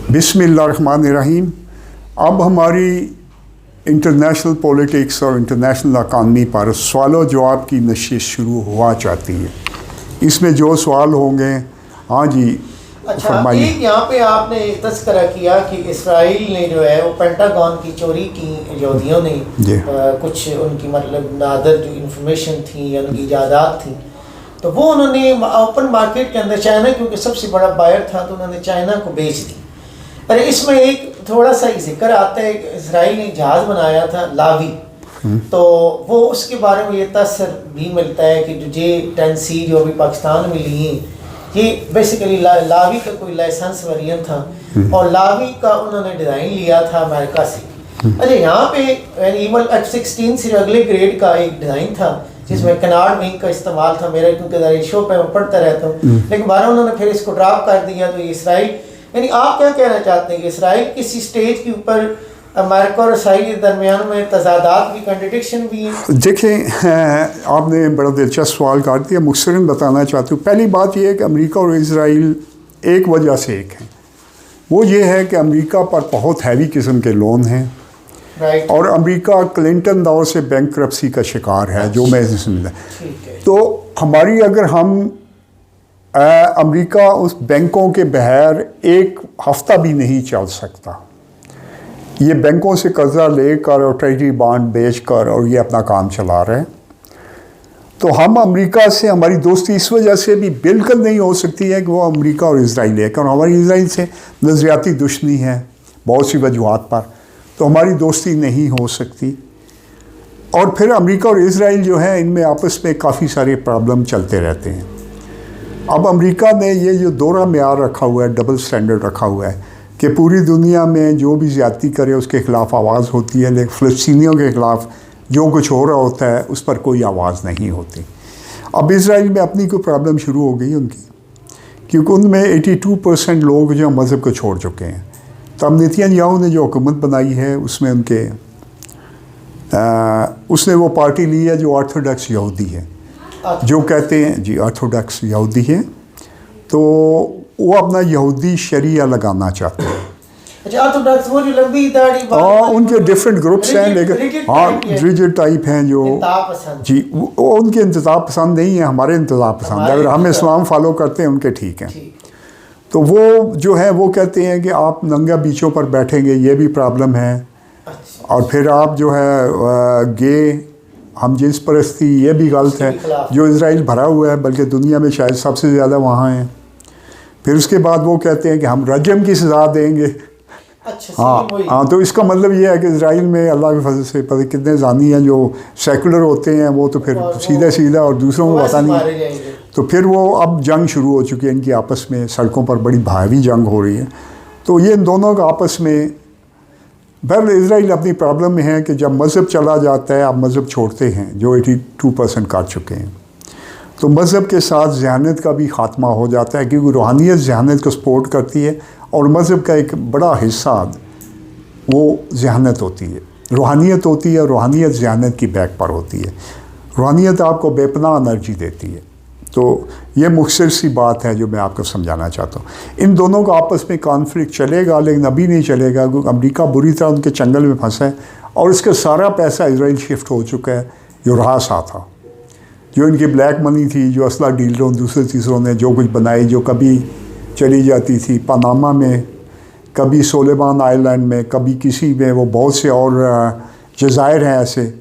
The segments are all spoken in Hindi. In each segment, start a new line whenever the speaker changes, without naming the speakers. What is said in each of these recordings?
बिस्मिल्लाहिर्रहमानिर्रहीम। अब हमारी इंटरनेशनल पॉलिटिक्स और इंटरनेशनल इकानमी पर सवाल जवाब की नशिश शुरू हुआ चाहती है। इसमें जो सवाल होंगे, हाँ जी
अच्छा, एक यहाँ पे आपने एक तस्करा किया कि इसराइल ने जो है वो पेंटागन की चोरी की, यहूदियों ने कुछ उनकी मतलब नादर जो इंफॉर्मेशन थी या उनकी इजादात थी, तो वो उन्होंने ओपन मार्केट के अंदर, चाइना क्योंकि सबसे बड़ा बायर था, तो उन्होंने चाइना को बेच दी। अरे इसमें एक थोड़ा सा ही जिक्र आता है कि इसराइल ने जहाज़ बनाया था लावी, तो वो उसके बारे में ये तसर भी मिलता है कि जो J-10C जो अभी पाकिस्तान में ली है, ये बेसिकली लावी का कोई लाइसेंस वेरिएंट था और लावी का उन्होंने डिज़ाइन लिया था अमेरिका से। अच्छा, यहाँ पे ईवल F-16 से अगले ग्रेड का एक डिज़ाइन था जिसमें कनार्ड विंग का इस्तेमाल था। मेरा क्योंकि शो पे मैं पढ़ता रहता हूँ, लेकिन बारह उन्होंने फिर इसको ड्रॉप कर दिया। तो इसराइल, यानी आप क्या कहना चाहते हैं कि इसराइल किसी स्टेज के ऊपर अमेरिका और इसराइल के दरमियान में तजादात भी, कंट्रडिक्शन भी है?
देखें, आपने बड़ा दिलचस्प सवाल कर दिया। मुख्तसरन बताना चाहती हूँ। पहली बात यह है कि अमेरिका और इसराइल एक वजह से एक हैं। वो ये है कि अमेरिका पर बहुत हैवी किस्म के लोन हैं और अमेरिका क्लिंटन दौर से बैंकरप्सी का शिकार है, जो मैं समझा। तो हमारी, अगर हम अमेरिका उस बैंकों के बगैर एक हफ्ता भी नहीं चल सकता। ये बैंकों से कर्जा लेकर और ट्रेजरी बॉन्ड बेचकर और ये अपना काम चला रहे हैं। तो हम अमेरिका से, हमारी दोस्ती इस वजह से भी बिल्कुल नहीं हो सकती है कि वो अमेरिका और इसराइल है, और हमारी इसराइल से नज़रियाती दुश्मनी है बहुत सी वजूहात पर, तो हमारी दोस्ती नहीं हो सकती। और फिर अमेरिका और इसराइल जो है, इनमें आपस में काफ़ी सारे प्रॉब्लम चलते रहते हैं। अब अमेरिका ने ये जो दोहरा मेयार रखा हुआ है, डबल स्टैंडर्ड रखा हुआ है कि पूरी दुनिया में जो भी ज़्यादती करे उसके ख़िलाफ़ आवाज़ होती है, लेकिन फ़लस्तीनियों के ख़िलाफ़ जो कुछ हो रहा होता है उस पर कोई आवाज़ नहीं होती। अब इसराइल में अपनी कोई प्रॉब्लम शुरू हो गई उनकी, क्योंकि उनमें 82% लोग जो मज़हब को छोड़ चुके हैं। तब नेतन्याहू ने जो हुकूमत बनाई है उसमें उसने वो पार्टी ली है जो ऑर्थोडॉक्स यहूदी है, जो कहते हैं जी ऑर्थोडॉक्स यहूदी है, तो वो अपना यहूदी शरिया लगाना चाहते हैं।
अच्छा, ऑर्थोडॉक्स वो जो लंबी दाढ़ी,
उनके डिफरेंट ग्रुप्स हैं, लेकिन हाँ रिजिड टाइप हैं जो जी, वो उनके इंतज़ाम पसंद नहीं है, हमारे इंतज़ाम पसंद है। अगर हम इस्लाम फॉलो करते हैं उनके ठीक हैं। तो वो जो है वो कहते हैं कि आप नंगा बीचों पर बैठेंगे, ये भी प्रॉब्लम है। और फिर आप जो है गे, हम जिन्स परस्ती, ये भी गलत है, जो इसराइल भरा हुआ है, बल्कि दुनिया में शायद सबसे ज़्यादा वहाँ है। फिर उसके बाद वो कहते हैं कि हम रजम की सज़ा देंगे। हाँ, तो इसका मतलब ये है कि इसराइल में अल्लाह के फजल से पता कितने जानी हैं जो सेकुलर होते हैं, वो तो फिर सीधा सीधा और दूसरों को पता नहीं। तो फिर वो अब जंग शुरू हो चुकी है इनकी आपस में, सड़कों पर बड़ी भारी जंग हो रही है। तो ये इन दोनों का आपस में, बहरहाल इसराइल अपनी प्रॉब्लम में है कि जब मज़हब चला जाता है, आप मज़हब छोड़ते हैं, जो 82% कर चुके हैं, तो मज़हब के साथ ज़हनीत का भी ख़ात्मा हो जाता है, क्योंकि रूहानियत ज़हनीत को सपोर्ट करती है और मज़हब का एक बड़ा हिस्सा वो ज़हनीत होती है, रूहानियत होती है। रूहानियत ज़हनीत की बैक पर होती है। रूहानियत आपको बेपनाह एनर्जी देती है। तो ये मुख्तसर सी बात है जो मैं आपको समझाना चाहता हूँ। इन दोनों का आपस में कॉन्फ्लिक्ट चलेगा, लेकिन अभी नहीं चलेगा, क्योंकि अमेरिका बुरी तरह उनके चंगल में फंसा है और इसका सारा पैसा इसराइल शिफ्ट हो चुका है। जो रहा सा था, जो इनकी ब्लैक मनी थी, जो असला डीलरों दूसरे तीसरों ने जो कुछ बनाई, जो कभी चली जाती थी पनामा में, कभी सोलेमान आइलैंड में, कभी किसी में, वो बहुत से और जज़ायर हैं ऐसे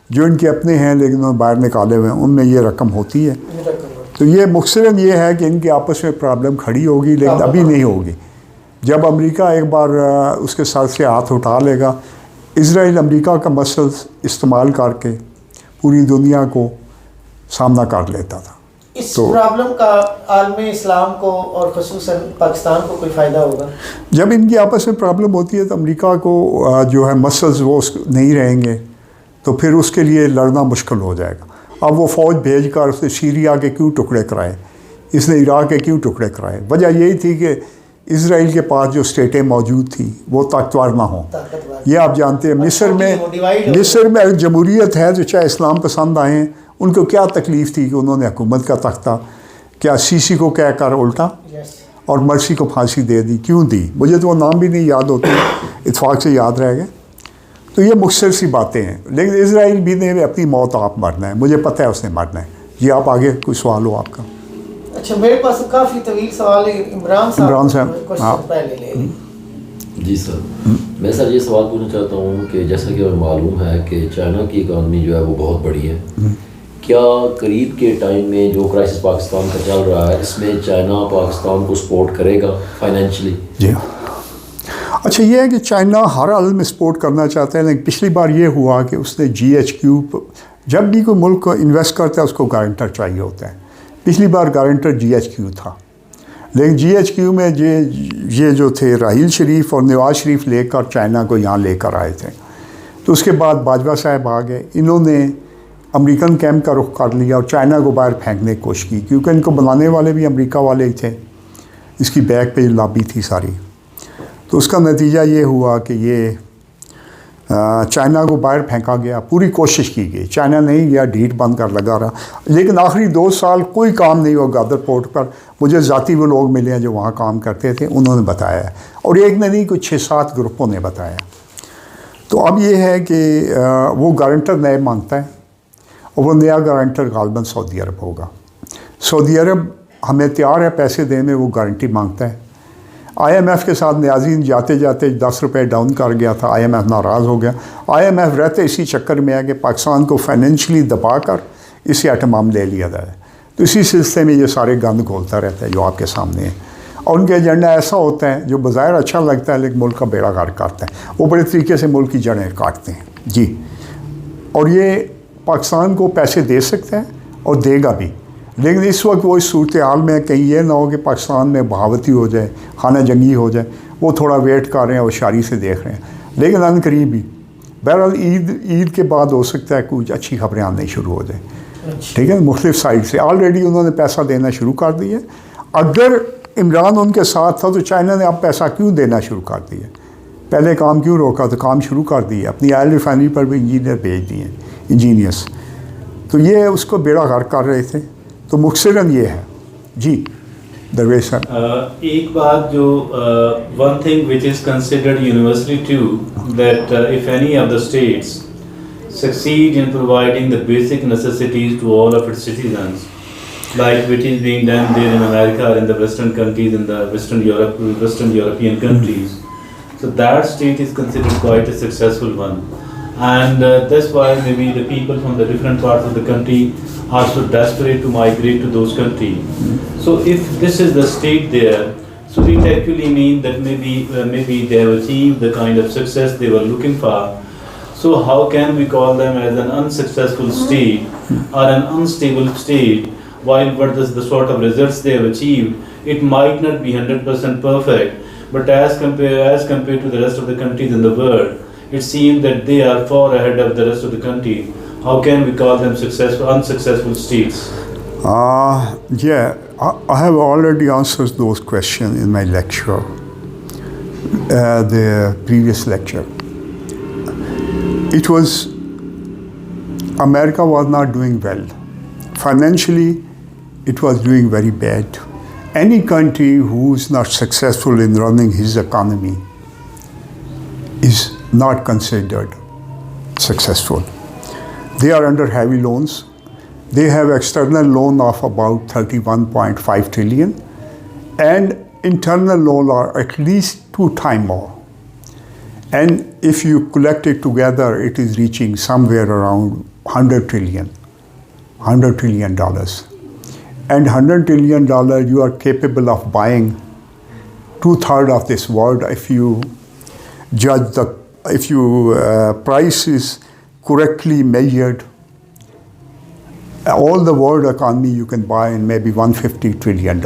जो इनके अपने हैं लेकिन उन्होंने बाहर निकाले हुए हैं, उनमें ये रकम होती है। तो ये मुख्तसरन ये है कि इनके आपस में प्रॉब्लम खड़ी होगी, लेकिन अभी नहीं होगी। जब अमेरिका एक बार उसके सर से हाथ उठा लेगा, इसराइल अमेरिका का मसल इस्तेमाल करके पूरी दुनिया को सामना कर लेता था।
इस प्रॉब्लम का आलम इस्लाम को और ख़ुसूसन पाकिस्तान को कोई फ़ायदा होगा?
जब इनकी आपस में प्रॉब्लम होती है तो अमेरिका को जो है मसल्स वो नहीं रहेंगे, तो फिर उसके लिए लड़ना मुश्किल हो जाएगा। अब वो फ़ौज भेज कर उसने सीरिया के क्यों टुकड़े कराए, इसने इराक़ के क्यों टुकड़े कराए? वजह यही थी कि इसराइल के पास जो स्टेटें मौजूद थी वो ताकतवर ना हो। ये आप जानते हैं, मिस्र में जमहूरियत है, जो चाहे इस्लाम पसंद आए हैं, उनको क्या तकलीफ़ थी कि उन्होंने हुकूमत का तख्ता क्या सीसी को कह कर उल्टा, और मर्सी को फांसी दे दी। क्यों दी? मुझे तो वो नाम भी नहीं याद होते, इत्फाक से याद रह गए। तो ये मुख्तसर सी बातें हैं, लेकिन इजराइल भी ने अपनी मौत आप मरना है, मुझे पता है उसने मरना है। जी आप आगे कोई सवाल हो आपका?
अच्छा मेरे पास काफ़ी तवील सवाल है इमरान साहब
हाँ
पहले ले।
जी सर, मैं सर ये सवाल पूछना चाहता हूँ कि जैसा कि हमें मालूम है कि चाइना की इकॉनमी जो है वो बहुत बड़ी है, क्या करीब के टाइम में जो क्राइसिस पाकिस्तान का चल रहा है इसमें चाइना पाकिस्तान को सपोर्ट करेगा फाइनेंशियली?
जी अच्छा, ये है कि चाइना हर हाल में सपोर्ट करना चाहता है, लेकिन पिछली बार ये हुआ कि उसने GHQ, जब भी कोई मुल्क इन्वेस्ट करता है उसको गारंटर चाहिए होता है। पिछली बार गारंटर GHQ था, लेकिन GHQ में ये जो थे राहील शरीफ और नवाज शरीफ लेकर चाइना को यहाँ लेकर आए थे। तो उसके बाद बाजवा साहब आ गए, इन्होंने अमेरिकन कैंप का रुख कर लिया और चाइना को बाहर फेंकने की कोशिश की, क्योंकि इनको बनाने वाले भी अमेरिका वाले ही थे, इसकी बैक पे लॉबी थी सारी। तो उसका नतीजा ये हुआ कि ये चाइना को बाहर फेंका गया, पूरी कोशिश की गई, चाइना नहीं गया, ढीठ बंद कर लगा रहा। लेकिन आखिरी 2 साल कोई काम नहीं हुआ गादर पोर्ट पर। मुझे ज़ाती वो लोग मिले हैं जो वहाँ काम करते थे, उन्होंने बताया, और एक ने नहीं, कुछ 6-7 ग्रुपों ने बताया। तो अब ये है कि वो गारंटर नए मांगता है, और वो नया गारंटर गालबन सऊदी अरब होगा। सऊदी अरब हमें तैयार है पैसे देने, वो गारंटी मांगता है। IMF के साथ न्याज़ीन जाते जाते 10 रुपये डाउन कर गया था, IMF नाराज़ हो गया। IMF रहते इसी चक्कर में है कि पाकिस्तान को फाइनेंशियली दबा कर इसे एटमाम ले लिया जाए। तो इसी सिलसिले में ये सारे गंद घोलता रहता है जो आपके सामने है, और उनका एजेंडा ऐसा होता है जो बज़ाहिर अच्छा लगता है लेकिन मुल्क का बेड़ा गर्क करता है। वो बड़े तरीके से मुल्क की जड़ें काटते हैं जी। और ये पाकिस्तान को पैसे दे सकता है और देगा भी, लेकिन इस वक्त वो इस सूरत हाल में कहीं ये ना हो कि पाकिस्तान में बहावती हो जाए, खाना जंगी हो जाए। वो थोड़ा वेट कर रहे हैं, होशियारी से देख रहे हैं, लेकिन अनकरीब ही बहरहाल ईद के बाद हो सकता है कुछ अच्छी खबरें आनी शुरू हो जाए। ठीक है, मुख्तलिफ साइड से ऑलरेडी उन्होंने पैसा देना शुरू कर दिया। अगर इमरान उनके साथ था तो चाइना ने अब पैसा क्यों देना शुरू कर दिया? पहले काम क्यों रोका? तो काम शुरू कर दिया, अपनी ऑयल रिफाइनरी पर भी इंजीनियर भेज दिए, इंजीनियर्स। तो ये उसको बेड़ा गर्क कर रहे थे। तो मुख्तसरन ये है जी दरवेश सर।
एक बात जो one thing which is considered universally true, that if any of the states succeed in providing the basic necessities to all of its citizens, like which is being done there in America or in the Western countries, in the Western European countries, so that state is considered quite a successful one, and that's why maybe the people from the different parts of the country are so desperate to migrate to those countries. So if this is the state there, so it actually means that maybe they have achieved the kind of success they were looking for. So how can we call them as an unsuccessful state or an unstable state, while what is the sort of results they have achieved, it might not be 100% perfect, but as compared to the rest of the countries in the world, it seems that they are far ahead of the rest of the country. How can we call them unsuccessful states?
I have already answered those questions in my lecture, the previous lecture. It was, America was not doing well. Financially, it was doing very bad. Any country who is not successful in running his economy is not considered successful. They are under heavy loans. They have external loan of about 31.5 trillion, and internal loan are at least 2 times more. And if you collect it together, it is reaching somewhere around $100 trillion. And $100 trillion, you are capable of buying 2/3 of this world if you judge if you price is correctly measured. All the world economy you can buy in maybe $150 trillion.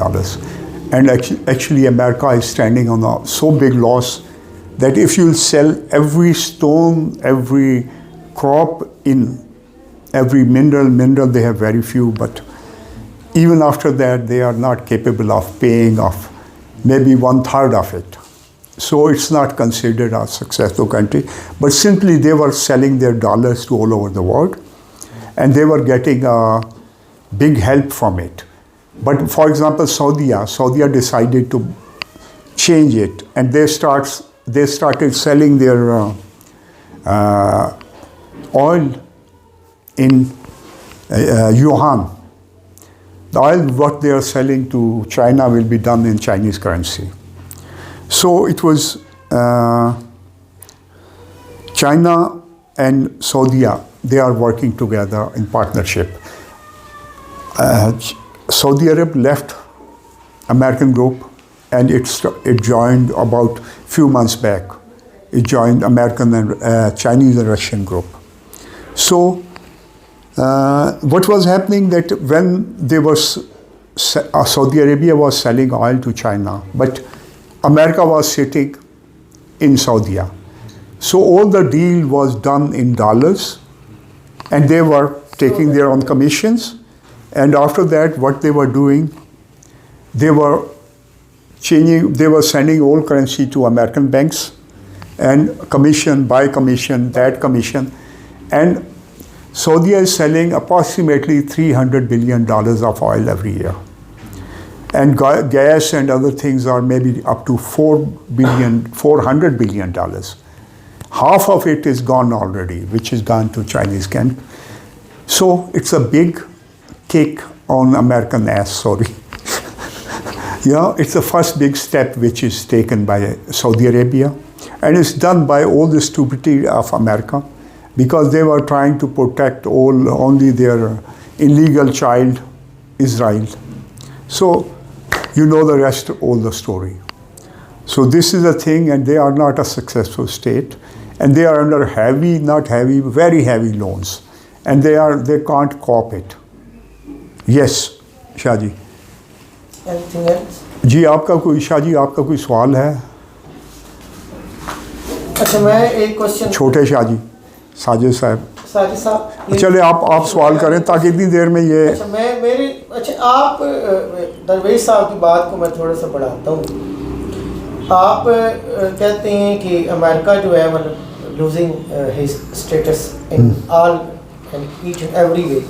And actually America is standing on a so big loss that if you sell every stone, every crop, in every mineral they have very few, but even after that they are not capable of paying off maybe 1/3 of it. So it's not considered a successful country, but simply they were selling their dollars to all over the world, and they were getting a big help from it. But for example, Saudi decided to change it, and they started selling their oil in yuan. The oil what they are selling to China will be done in Chinese currency. So it was China and Saudi, they are working together in partnership. Saudi Arab left American group, and it joined about few months back. It joined American and Chinese and Russian group. So what was happening that when they was Saudi Arabia was selling oil to China, but America was sitting in Saudi. So all the deal was done in dollars, and they were taking their own commissions. And after that, what they were doing, they were sending all currency to American banks, and commission, buy commission, that commission. And Saudi is selling approximately $300 billion of oil every year. And gas and other things are maybe up to $400 billion. Half of it is gone already, which is gone to Chinese camp. So it's a big kick on American ass, sorry. It's the first big step which is taken by Saudi Arabia, and it's done by all the stupidity of America, because they were trying to protect only their illegal child, Israel. So you know the rest, all the story. So this is a thing, and they are not a successful state, and they are under very heavy loans, and they can't cope it. Yes, Shah ji.
Anything else?
जी आपका कोई सवाल है?
अच्छा, मैं एक क्वेश्चन.
छोटे शाह जी, साजिद
साहब.
चले आप सवाल करें ताकि इतनी देर में ये.
अच्छा, आप दरवेश साहब की बात को मैं थोड़ा सा बढ़ाता हूँ. आप कहते हैं कि अमेरिका जो है मतलब losing his status in all and each and every way.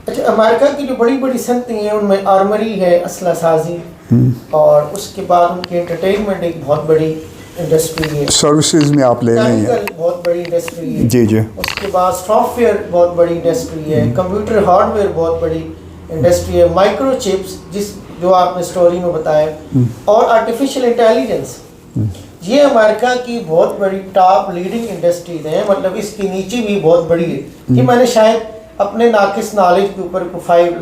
अच्छा, अमेरिका की जो बड़ी बड़ी सनतें हैं उनमें आर्मरी है, असला साजी, और उसके बाद उनकी एंटरटेनमेंट एक बहुत बड़ी इंडस्ट्री है.
सर्विसेज में आप ले रहे हैं,
बहुत बड़ी इंडस्ट्री है.
जी.
उसके बाद सॉफ्टवेयर बहुत बड़ी इंडस्ट्री है, कंप्यूटर हार्डवेयर बहुत बड़ी इंडस्ट्री है, माइक्रोचिप्स जो आपने स्टोरी में बताया, और आर्टिफिशियल इंटेलिजेंस. ये अमेरिका की बहुत बड़ी टॉप लीडिंग इंडस्ट्रीज हैं. मतलब इसके नीचे भी बहुत बड़ी है. ये मैंने शायद अपने नाकिस नॉलेज के ऊपर को 5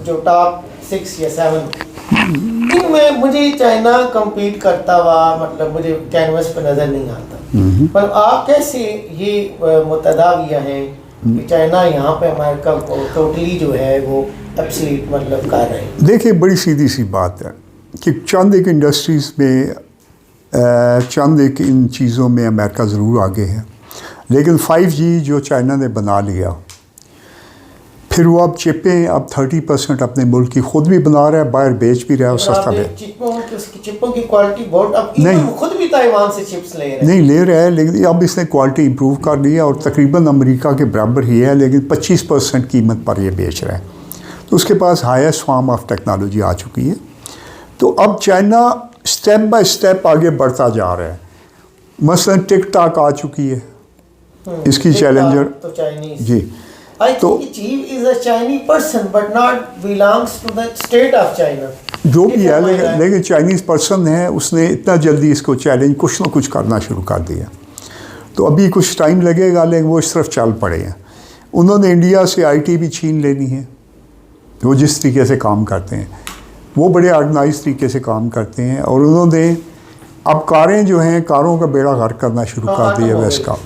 जो टॉप 6 या 7 इनमें मुझे चाइना compete करता हुआ मतलब मुझे कैनवस पे नज़र नहीं आता. पर आप कैसे ये मुतदाविया हैं कि चाइना यहाँ पे अमेरिका को टोटली जो है वो एब्सोल्यूट मतलब कर रहे हैं?
देखिए, बड़ी सीधी सी बात है कि चंद एक इंडस्ट्रीज़ में चंद एक इन चीज़ों में अमेरिका ज़रूर आगे है, लेकिन 5G जो चाइना ने बना लिया, फिर वो अब चिपें अब 30% अपने मुल्क की खुद भी बना रहा है, बाहर बेच भी रहा है, सस्ता है.
चिपों की क्वालिटी बहुत, अब नहीं खुद भी ताइवान से चिप्स ले रहे हैं.
नहीं ले रहा है, लेकिन अब इसने क्वालिटी इंप्रूव कर ली है और तकरीबन अमेरिका के बराबर ही है, लेकिन 25% कीमत पर ये बेच रहा है. तो उसके पास हाईएस्ट फॉर्म ऑफ टेक्नोलॉजी आ चुकी है. तो अब चाइना स्टेप बाय स्टेप आगे बढ़ता जा रहा है. मसलन टिकटॉक आ चुकी है, इसकी चैलेंजर
तो चाइनीज.
जी.
I think the chief is a Chinese person, but not belongs to the state of China.
जो भी है, लेकिन चाइनीज़ पर्सन है, उसने इतना जल्दी इसको चैलेंज कुछ ना कुछ करना शुरू कर दिया. तो अभी कुछ टाइम लगेगा, लेकिन वो इस तरफ चल पड़े हैं. उन्होंने इंडिया से IT भी छीन लेनी है. वो जिस तरीके से काम करते हैं, वो बड़े ऑर्गेनाइज तरीके से काम करते हैं, और उन्होंने अब कारें जो हैं, कारों का बेड़ा गर्क करना शुरू कर दिया वेस्ट का.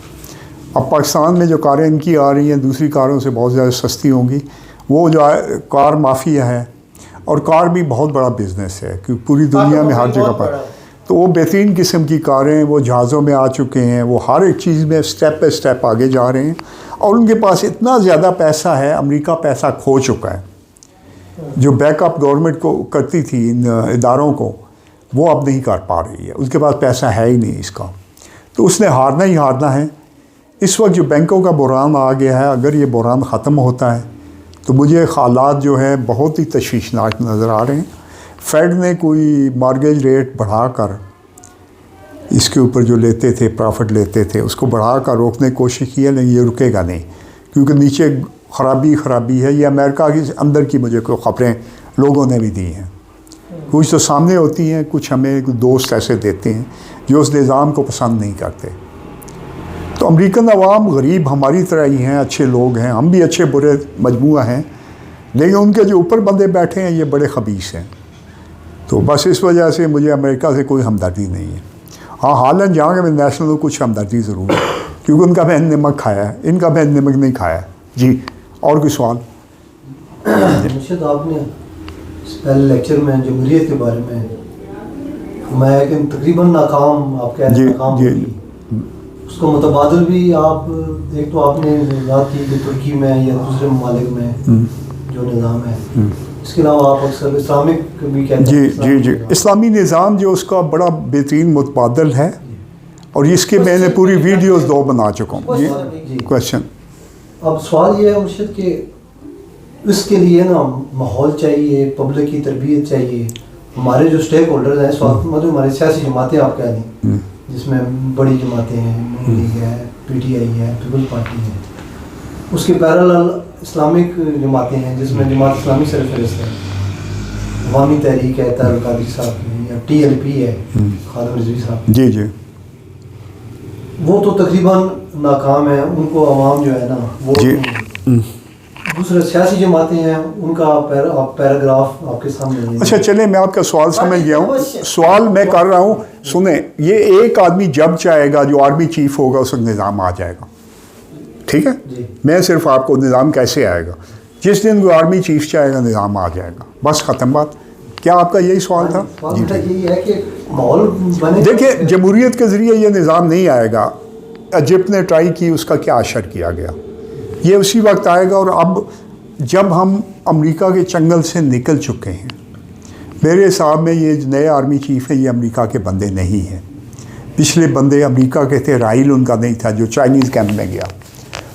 अब पाकिस्तान में जो कारें इनकी आ रही हैं दूसरी कारों से बहुत ज़्यादा सस्ती होंगी. वो जो कार माफिया है, और कार भी बहुत बड़ा बिज़नेस है क्योंकि पूरी दुनिया में हर जगह पर. तो वो बेहतरीन किस्म की कारें, वो जहाज़ों में आ चुके हैं, वो हर एक चीज़ में स्टेप बाय स्टेप आगे जा रहे हैं, और उनके पास इतना ज़्यादा पैसा है, अमेरिका पैसा खो चुका है. जो बैकअप गवर्नमेंट को करती थी इन इदारों को, वो अब नहीं कर पा रही है. उसके पास पैसा है ही नहीं इसका. तो उसने हारना ही हारना है. इस वक्त जो बैंकों का बुहरान आ गया है, अगर ये बुहरान ख़त्म होता है तो मुझे हालात जो है बहुत ही तशवीशनाक नज़र आ रहे हैं। फेड ने कोई मॉर्गेज रेट बढ़ाकर इसके ऊपर जो लेते थे, प्रॉफिट लेते थे, उसको बढ़ाकर रोकने की कोशिश की है, लेकिन ये रुकेगा नहीं, क्योंकि नीचे खराबी है। ये अमेरिका के अंदर की मुझे कोई ख़बरें लोगों ने भी दी हैं, कुछ तो सामने होती हैं, कुछ हमें दोस्त ऐसे देते हैं जो उस निज़ाम को पसंद नहीं करते। तो अमेरिकन अवाम गरीब हमारी तरह ही हैं, अच्छे लोग हैं, हम भी अच्छे बुरे मजमूआ हैं, लेकिन उनके जो ऊपर बंदे बैठे हैं ये बड़े खबीस हैं। तो बस इस वजह से मुझे अमेरिका से कोई हमदर्दी नहीं है। हाँ, हालन जहाँ के नेशनल कुछ हमदर्दी ज़रूर है, क्योंकि उनका बहन नमक खाया है, इनका बहन नमक नहीं खाया। जी, और कोई सवाल?
मुर्शिद, आपने पहले लेक्चर में जमहूरियत के बारे में फरमाया कि तकरीबन नाकाम, आप कह रहे हैं नाकाम होगी, उसको मुतबादल भी आप एक तो आपने बात की कि तुर्की में या दूसरे ममालिक में जो निज़ाम है, इसके अलावा आप अक्सर इस्लामिक भी कहते हैं।
जी, इस्लामी निज़ाम जो उसका बड़ा बेहतरीन मुतबादल है, और इसके मैंने पूरी वीडियोस 2 बना चुका हूँ। जी, क्वेश्चन। अब
सवाल ये है मुर्शिद कि इसके लिए ना माहौल चाहिए, पब्लिक की तरबियत चाहिए। हमारे जो स्टेक होल्डर्स हैं इस वक्त, मतलब हमारी सियासी जमातें आप कह दें, जिसमें बड़ी जमातें हैं, नून लीग है, PTI है, पीपल्स पार्टी है, उसके पैरेलल इस्लामिक जमातें हैं जिसमें जमात इस्लामी सरफहरिस्त है, अवामी तहरीक है तारुल कादरी साहब की, या TLP है खादिम रिजवी साहब।
जी,
वो तो तकरीबन नाकाम है, उनको अवाम जो है ना वो दूसरे सियासी जमातें हैं, उनका पैराग्राफ आपके सामने है।
अच्छा, चले, मैं आपका सवाल समझ गया हूँ। सवाल मैं कर रहा हूँ, सुने, ये एक आदमी जब चाहेगा, जो आर्मी चीफ होगा, उस निज़ाम आ जाएगा, ठीक है? मैं सिर्फ आपको निज़ाम कैसे आएगा, जिस दिन वो आर्मी चीफ चाहेगा निज़ाम आ जाएगा, बस ख़त्म बात। क्या आपका यही सवाल था?
यही है कि माहौल बने।
देखिए, जमहूरियत के ज़रिए ये निज़ाम नहीं आएगा। इजिप्ट ने ट्राई की, उसका क्या असर किया गया, ये उसी वक्त आएगा। और अब जब हम अमेरिका के चंगल से निकल चुके हैं, मेरे हिसाब में ये नए आर्मी चीफ है, ये अमेरिका के बंदे नहीं हैं। पिछले बंदे अमेरिका के थे, राइल उनका नहीं था, जो चाइनीज़ कैंप में गया।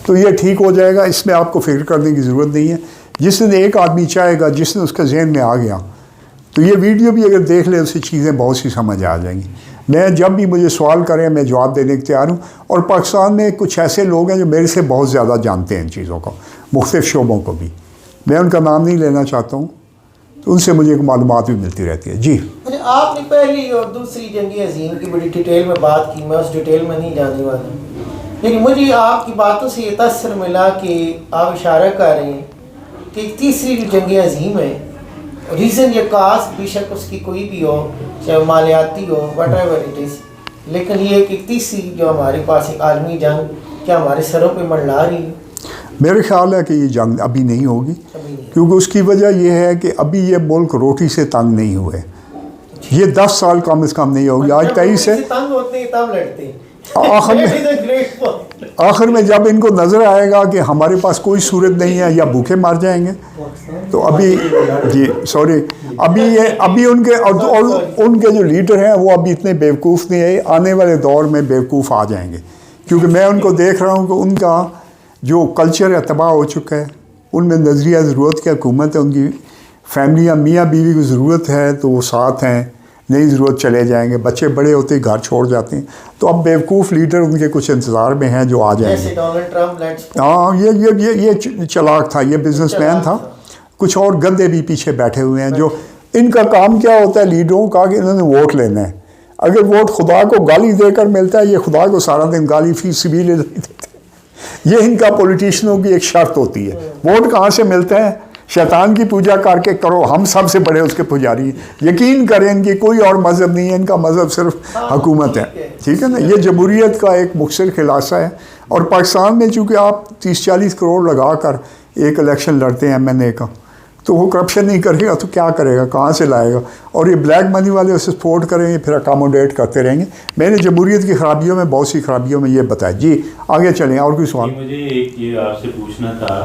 तो ये ठीक हो जाएगा, इसमें आपको फिक्र करने की ज़रूरत नहीं है। जिस दिन एक आदमी चाहेगा, जिस दिन उसके जहन में आ गया, तो ये वीडियो भी अगर देख ले, उससे चीज़ें बहुत सी समझ आ जाएंगी। मैं जब भी मुझे सवाल करें, मैं जवाब देने को तैयार हूँ। और पाकिस्तान में कुछ ऐसे लोग हैं जो मेरे से बहुत ज़्यादा जानते हैं इन चीज़ों को, मुख्तलिफ़ शोबों को भी। मैं उनका नाम नहीं लेना चाहता हूँ, तो उनसे मुझे मालूमात भी मिलती रहती है। जी,
आपने पहली और दूसरी जंग अज़ीम की बड़ी डिटेल में बात की, मैं उस डिटेल में नहीं जाने वाला, लेकिन मुझे आपकी बातों से ये तसर मिला कि आप इशारा कर रहे हैं कि तीसरी जो जंग अज़ीम है, रीज़न या काज बेशक उसकी कोई भी हो, चाहे मालियाती हो, वट एवर इट इज़, लेकिन ये कि तीसरी जो हमारे पास एक आलमी जंग क्या हमारे सरों पे मंडला रही है?
मेरे ख्याल है कि ये जंग अभी नहीं होगी, क्योंकि उसकी वजह यह है कि अभी ये मुल्क रोटी से तंग नहीं हुए। ये 10 साल कम से कम नहीं होगी। आज 23 है,
तंग होते हैं तब लड़ते हैं।
आखिर में जब इनको नज़र आएगा कि हमारे पास कोई सूरत नहीं है, या भूखे मार जाएंगे, तो अभी अभी उनके और उनके जो लीडर हैं वो अभी इतने बेवकूफ़ नहीं है, आने वाले दौर में बेवकूफ़ आ जाएंगे। क्योंकि मैं उनको देख रहा हूँ कि उनका जो कल्चर है तबाह हो चुका है, उनमें नज़रिया ज़रूरत की हुकूमत है, उनकी फैमिलियाँ मियाँ बीवी की ज़रूरत है तो वो साथ हैं, नहीं ज़रूरत चले जाएंगे, बच्चे बड़े होते ही घर छोड़ जाते हैं। तो अब बेवकूफ़ लीडर उनके कुछ इंतज़ार में हैं जो आ जाएंगे। हाँ, ये चलाक था, ये बिजनेसमैन था। कुछ और गंदे भी पीछे बैठे हुए हैं, जो इनका काम क्या होता है लीडरों का कि इन्होंने वोट लेना है। अगर वोट खुदा को गाली देकर मिलता है, ये खुदा को सारा दिन गाली फी सबील नहीं देते। ये इनका पॉलिटिशियनों की एक शर्त होती है। वोट कहाँ से मिलते हैं? शैतान की पूजा करके करो, हम सबसे बड़े उसके पुजारी हैं। यकीन करें, इनकी कोई और मज़हब नहीं है, इनका मज़हब सिर्फ हुकूमत है। ठीक है ना? ये जमहूरियत का एक मुख्तसर खुलासा है। और पाकिस्तान में चूँकि आप 30-40 करोड़ लगा कर एक इलेक्शन लड़ते हैं MNA का, तो वो करप्शन नहीं करेगा तो क्या करेगा, कहाँ से लाएगा? और ये ब्लैक मनी वाले उसे सपोर्ट करेंगे, फिर अकामोडेट करते रहेंगे। मैंने जमहूरियत की खराबियों में, बहुत सी खराबियों में ये बताया। जी, आगे चलें। और कोई सवाल?
मुझे एक ये आपसे पूछना था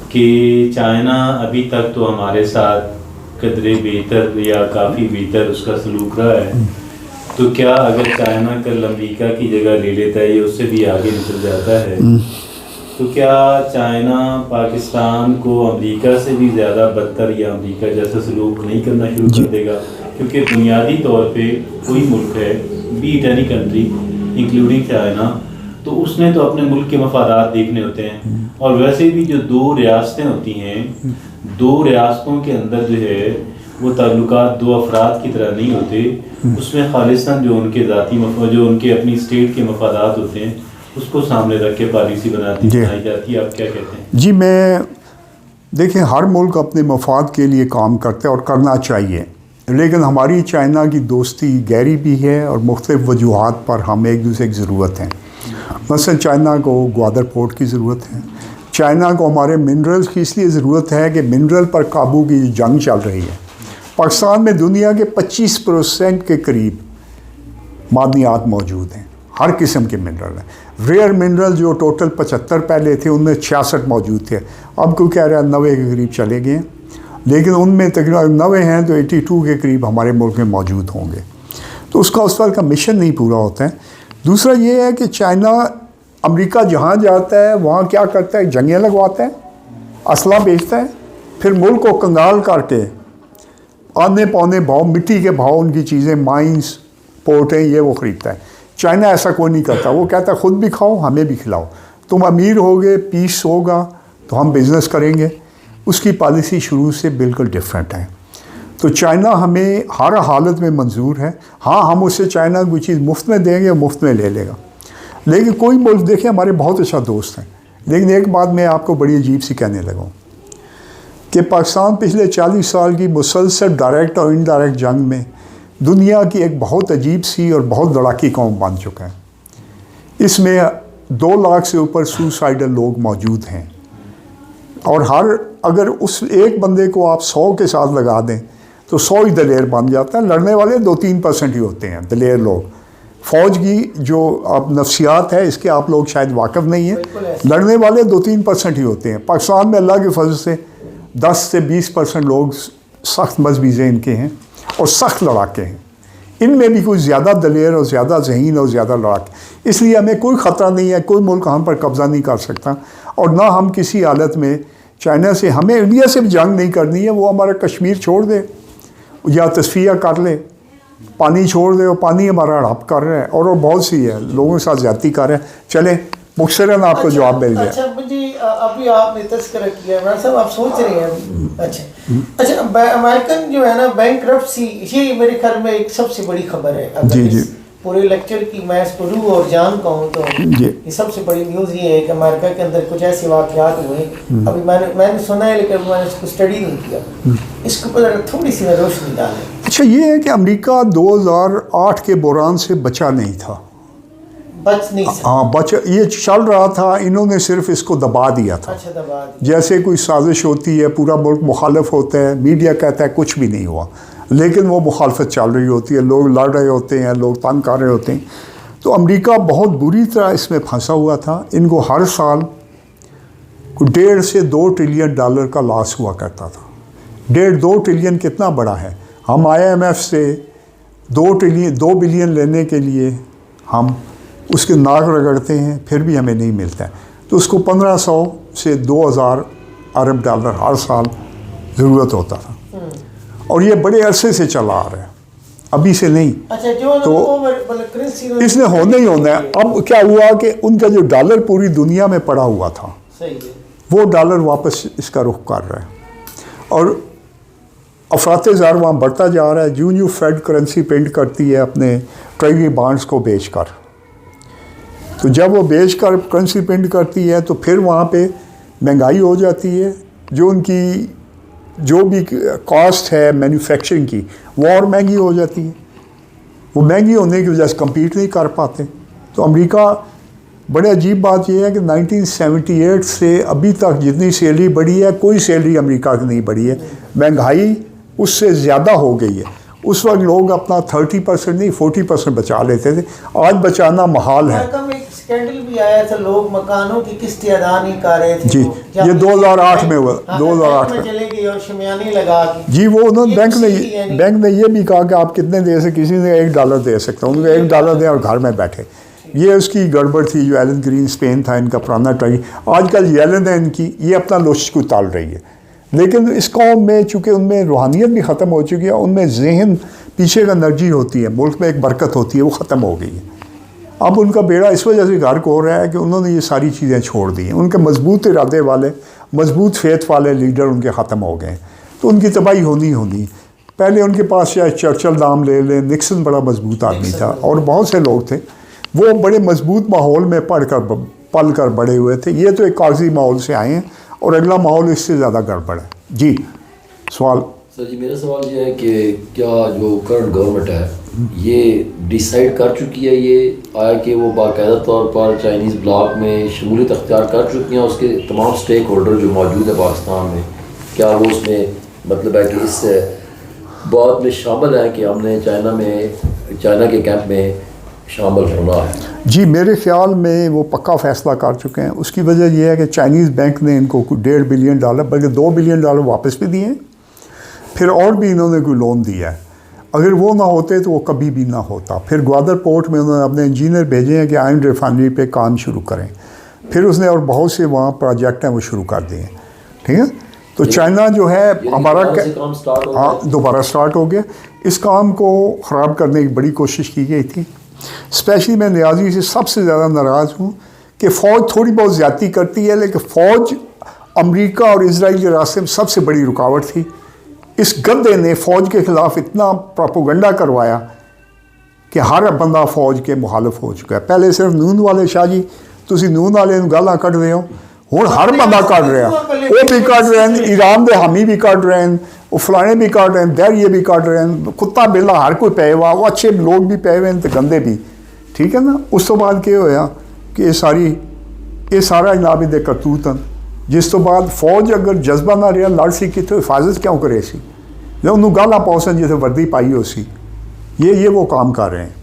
कि चाइना अभी तक तो हमारे साथ कदरे बेहतर या काफ़ी बेहतर उसका सलूक रहा है, तो क्या अगर चाइना कल अमेरिका की जगह ले लेता है, ये उससे भी आगे निकल जाता है? तो क्या चाइना पाकिस्तान को अमेरिका से भी ज़्यादा बदतर या अमेरिका जैसा सलूक नहीं करना शुरू कर देगा? क्योंकि बुनियादी तौर पे कोई मुल्क है, B it any country including China, तो उसने तो अपने मुल्क के मफादात देखने होते हैं। और वैसे भी जो दो रियासतें होती हैं, दो रियासतों के अंदर जो है वो ताल्लुकात दो अफराद की तरह नहीं होते, उसमें खालिस्तान जो उनके ज़ाती जो उनके अपनी स्टेट के मफादात होते हैं उसको सामने रख के पॉलिसी बनाई जाती है। आप क्या कहते हैं?
जी, मैं देखिए, हर मुल्क अपने मफाद के लिए काम करता है और करना चाहिए, लेकिन हमारी चाइना की दोस्ती गहरी भी है और मुख्तलिफ़ वजूहात पर हम एक दूसरे की ज़रूरत है। मसलन चाइना को ग्वादर पोर्ट की ज़रूरत है, चाइना को हमारे मिनरल्स की इसलिए ज़रूरत है कि मिनरल पर काबू की जंग चल रही है। पाकिस्तान में दुनिया के 25% के करीब मादनियात मौजूद हैं, हर किस्म के मिनरल हैं। रेयर मिनरल जो टोटल 75 पहले थे उनमें 66 मौजूद थे, अब कोई कह रहा है 90 के करीब चले गए हैं, लेकिन उनमें तकरीबन 90 हैं तो 82 के करीब हमारे मुल्क में मौजूद होंगे। तो उसका उस तरह का मिशन नहीं पूरा होता है। दूसरा ये है कि चाइना अमेरिका जहाँ जाता है वहाँ क्या करता है, जंगें लगवाता है, असला बेचता है, फिर मुल्क को कंगाल करके आने पौने भाव, मिट्टी के भाव उनकी चीज़ें, माइंस, पोर्टें, ये वो ख़रीदता है। चाइना ऐसा कोई नहीं करता, वो कहता है ख़ुद भी खाओ हमें भी खिलाओ, तुम अमीर होगे, पीस होगा तो हम बिज़नेस करेंगे। उसकी पॉलिसी शुरू से बिल्कुल डिफरेंट है। तो चाइना हमें हर हालत में मंजूर है। हाँ, हम उससे चाइना कोई चीज़ मुफ्त में देंगे, मुफ्त में ले लेगा। लेकिन कोई मुल्क, देखिए हमारे बहुत अच्छा दोस्त हैं, लेकिन एक बात मैं आपको बड़ी अजीब सी कहने लगा कि पाकिस्तान पिछले 40 साल की मुसलसल डायरेक्ट और इनडायरेक्ट जंग में दुनिया की एक बहुत अजीब सी और बहुत लड़ाकी कौम बन चुका है। इसमें 2 लाख से ऊपर सुसाइडल लोग मौजूद हैं, और अगर उस एक बंदे को आप 100 के साथ लगा दें तो 100 ही दलेर बन जाता है। लड़ने वाले 2-3% ही होते हैं दलेर लोग। फ़ौज की जो अब नफ्सियात है इसके आप लोग शायद वाकिफ़ नहीं हैं, लड़ने वाले 2-3% ही होते हैं। पाकिस्तान में अल्लाह के फजल से 10 से 20% लोग सख्त मजबीज़े इनके हैं और सख्त लड़ाके हैं। इनमें भी कोई ज़्यादा दलेर और ज़्यादा ज़हीन और ज़्यादा लड़ाके, इसलिए हमें कोई ख़तरा नहीं है, कोई मुल्क हम पर कब्ज़ा नहीं कर सकता। और ना हम किसी हालत में चाइना से, हमें इंडिया से भी जंग नहीं करनी है। वो हमारा कश्मीर छोड़ दे या तस्फिया कर ले, पानी छोड़ दे, और पानी हमारा हड़प कर रहा है, और वो बहुत सी है लोगों के साथ ज़्यादती कर रहे हैं। चले मुख्तरन आपको जवाब मिल गया।
अच्छा, मुझे अभी आपने तस्करा किया, इमरान साहब आप सोच रहे हैं, अच्छा अमेरिकन जो है ना बैंकरप्सी, ये मेरे ख्याल में एक सबसे बड़ी खबर है। अगर जी पूरे लेक्चर की मैं पढ़ूँ और जान कहूँ तो ये सबसे बड़ी न्यूज़ ये है कि अमेरिका के अंदर कुछ ऐसे वाक़यात हुए, अभी मैंने सुना है लेकिन मैंने इसको स्टडी नहीं किया, इसके ऊपर थोड़ी सी रोशनी डालें। अच्छा,
ये है कि अमेरिका 2008 के बुरान से बचा नहीं था,
बच नहीं सकता।
हाँ, ये चल रहा था, इन्होंने सिर्फ इसको दबा दिया था।
अच्छा, दबा दिया।
जैसे कोई साजिश होती है, पूरा मुल्क मुखालिफ होता है, मीडिया कहता है कुछ भी नहीं हुआ, लेकिन वो मुखालफत चल रही होती है, लोग लड़ रहे होते हैं, लोग तंग कर रहे होते हैं। तो अमेरिका बहुत बुरी तरह इसमें फंसा हुआ था। इनको हर साल कुछ 1.5 से 2 ट्रिलियन डॉलर का लॉस हुआ करता था। 1.5-2 ट्रिलियन कितना बड़ा है। हम IMF से 2 बिलियन लेने के लिए हम उसके नाक रगड़ते हैं, फिर भी हमें नहीं मिलता है। तो उसको 1500 से 2000 अरब डॉलर हर साल ज़रूरत होता था, और ये बड़े अरसे से चला आ रहा है, अभी से नहीं।
अच्छा, जो
तो इसने होना ही होना है। अब क्या हुआ कि उनका जो डॉलर पूरी दुनिया में पड़ा हुआ था,
सही है,
वो डॉलर वापस इसका रुख कर रहा है, और अफरात ज़ार वहाँ बढ़ता जा रहा है। जो फेड करेंसी प्रिंट करती है अपने ट्रेजरी बॉन्ड्स को बेचकर, तो जब वो बेचकर करेंसी प्रिंट करती है तो फिर वहाँ पे महंगाई हो जाती है। जो उनकी जो भी कॉस्ट है मैन्युफैक्चरिंग की, वो और महंगी हो जाती है। वो महंगी होने की वजह से कम्पीट नहीं कर पाते। तो अमेरिका, बड़े अजीब बात यह है कि 1978 से अभी तक जितनी सैलरी बढ़ी है, कोई सैलरी अमेरिका की नहीं बढ़ी है। महंगाई उससे ज़्यादा हो गई है। उस वक्त लोग अपना 30% नहीं 40% बचा लेते थे, आज बचाना महाल है।
स्कैंडल भी आया था, लोग मकानों की किस्तें अदा नहीं कर रहे थे।
जी, ये 2008 में हुआ, 2008 में
चले गई और शमियानी लगा के।
जी, वो उन्होंने बैंक ने ये भी कहा कि आप कितने दे सकते, किसी ने $1 दे सकता, उनको $1 दें और घर में बैठे। ये उसकी गड़बड़ थी। जो एलन ग्रीन स्पेन था इनका पुराना ट्राई, आजकल येलन है इनकी, ये अपना लोश को ताल रही है। लेकिन इस कौम में चूँकि उनमें रूहानियत भी ख़त्म हो चुकी है, उनमें जहन पीछे का एनर्जी होती है, मुल्क में एक बरकत होती है, वो ख़त्म हो गई है। अब उनका बेड़ा इस वजह से गर्क हो रहा है कि उन्होंने ये सारी चीज़ें छोड़ दी हैं। उनके मजबूत इरादे वाले, मजबूत फेथ वाले लीडर उनके ख़त्म हो गए, तो उनकी तबाही होनी। पहले उनके पास चाहे चर्चिल नाम ले लें, निक्सन बड़ा मजबूत आदमी था, और बहुत से लोग थे, वो बड़े मजबूत माहौल में पल कर बड़े हुए थे। ये तो एक कागजी माहौल से आए हैं, और अगला माहौल इससे ज़्यादा गड़बड़ है। जी सवाल
सर जी, मेरा सवाल ये है कि क्या जो करंट गवर्नमेंट है ये डिसाइड कर चुकी है ये आया कि वो बाकायदा तौर पर चाइनीज़ ब्लॉक में शमूलियत अख्तियार कर चुकी हैं, उसके तमाम स्टेक होल्डर जो मौजूद है पाकिस्तान में, क्या वो उसमें मतलब है कि इस बात में शामिल है कि हमने चाइना के कैंप में शामिल होना है?
जी, मेरे ख्याल में वो पक्का फ़ैसला कर चुके हैं। उसकी वजह यह है कि चाइनीज़ बैंक ने इनको $1.5 बिलियन बल्कि $2 बिलियन वापस भी दिए, फिर और भी इन्होंने कोई लोन दिया है। अगर वो ना होते तो वो कभी भी ना होता। फिर ग्वादर पोर्ट में उन्होंने अपने इंजीनियर भेजे हैं कि आयरन रिफाइनरी पे काम शुरू करें, फिर उसने और बहुत से वहाँ प्रोजेक्ट हैं वो शुरू कर दिए। ठीक है, तो चाइना जो है हमारा हाँ दोबारा स्टार्ट हो गया। इस काम को ख़राब करने की बड़ी कोशिश की गई थी। स्पेशली मैं नियाज़ी से सबसे ज़्यादा नाराज़ हूँ कि फ़ौज थोड़ी बहुत ज़्यादती करती है, लेकिन फ़ौज अमेरिका और इजराइल के रास्ते में सबसे बड़ी रुकावट थी। इस गद्दे ने फ़ौज के ख़िलाफ़ इतना प्रोपोगंडा करवाया कि हर बंदा फ़ौज के मुखालिफ हो चुका है। पहले सिर्फ नून वाले शाह जी, तुसी नून वाले गालां कढ़ रहे हो, हुण हर बंदा कढ़ रहा, वो भी कढ़ रहे हैं, ईरान के हामी भी कढ़ रहे हैं, वो फलाने भी कढ़ रहे हैं, दैरिये भी कढ़ रहे हैं, कुत्ता बिल्ला हर कोई पे हुआ, वो अच्छे लोग भी पे हुए हैं तो गंदे भी। ठीक है ना। उस तो बाद क्या होया कि ये सारा जनाब दे करतूत हैं, जिस तो बाद फौज अगर जज्बा ना रहा लड़ सी कि तो हिफाजत क्यों करे सी, जो उन्होंने गाला पहुँचन जिसे वर्दी पाई हो सी, ये वो काम कर रहे हैं।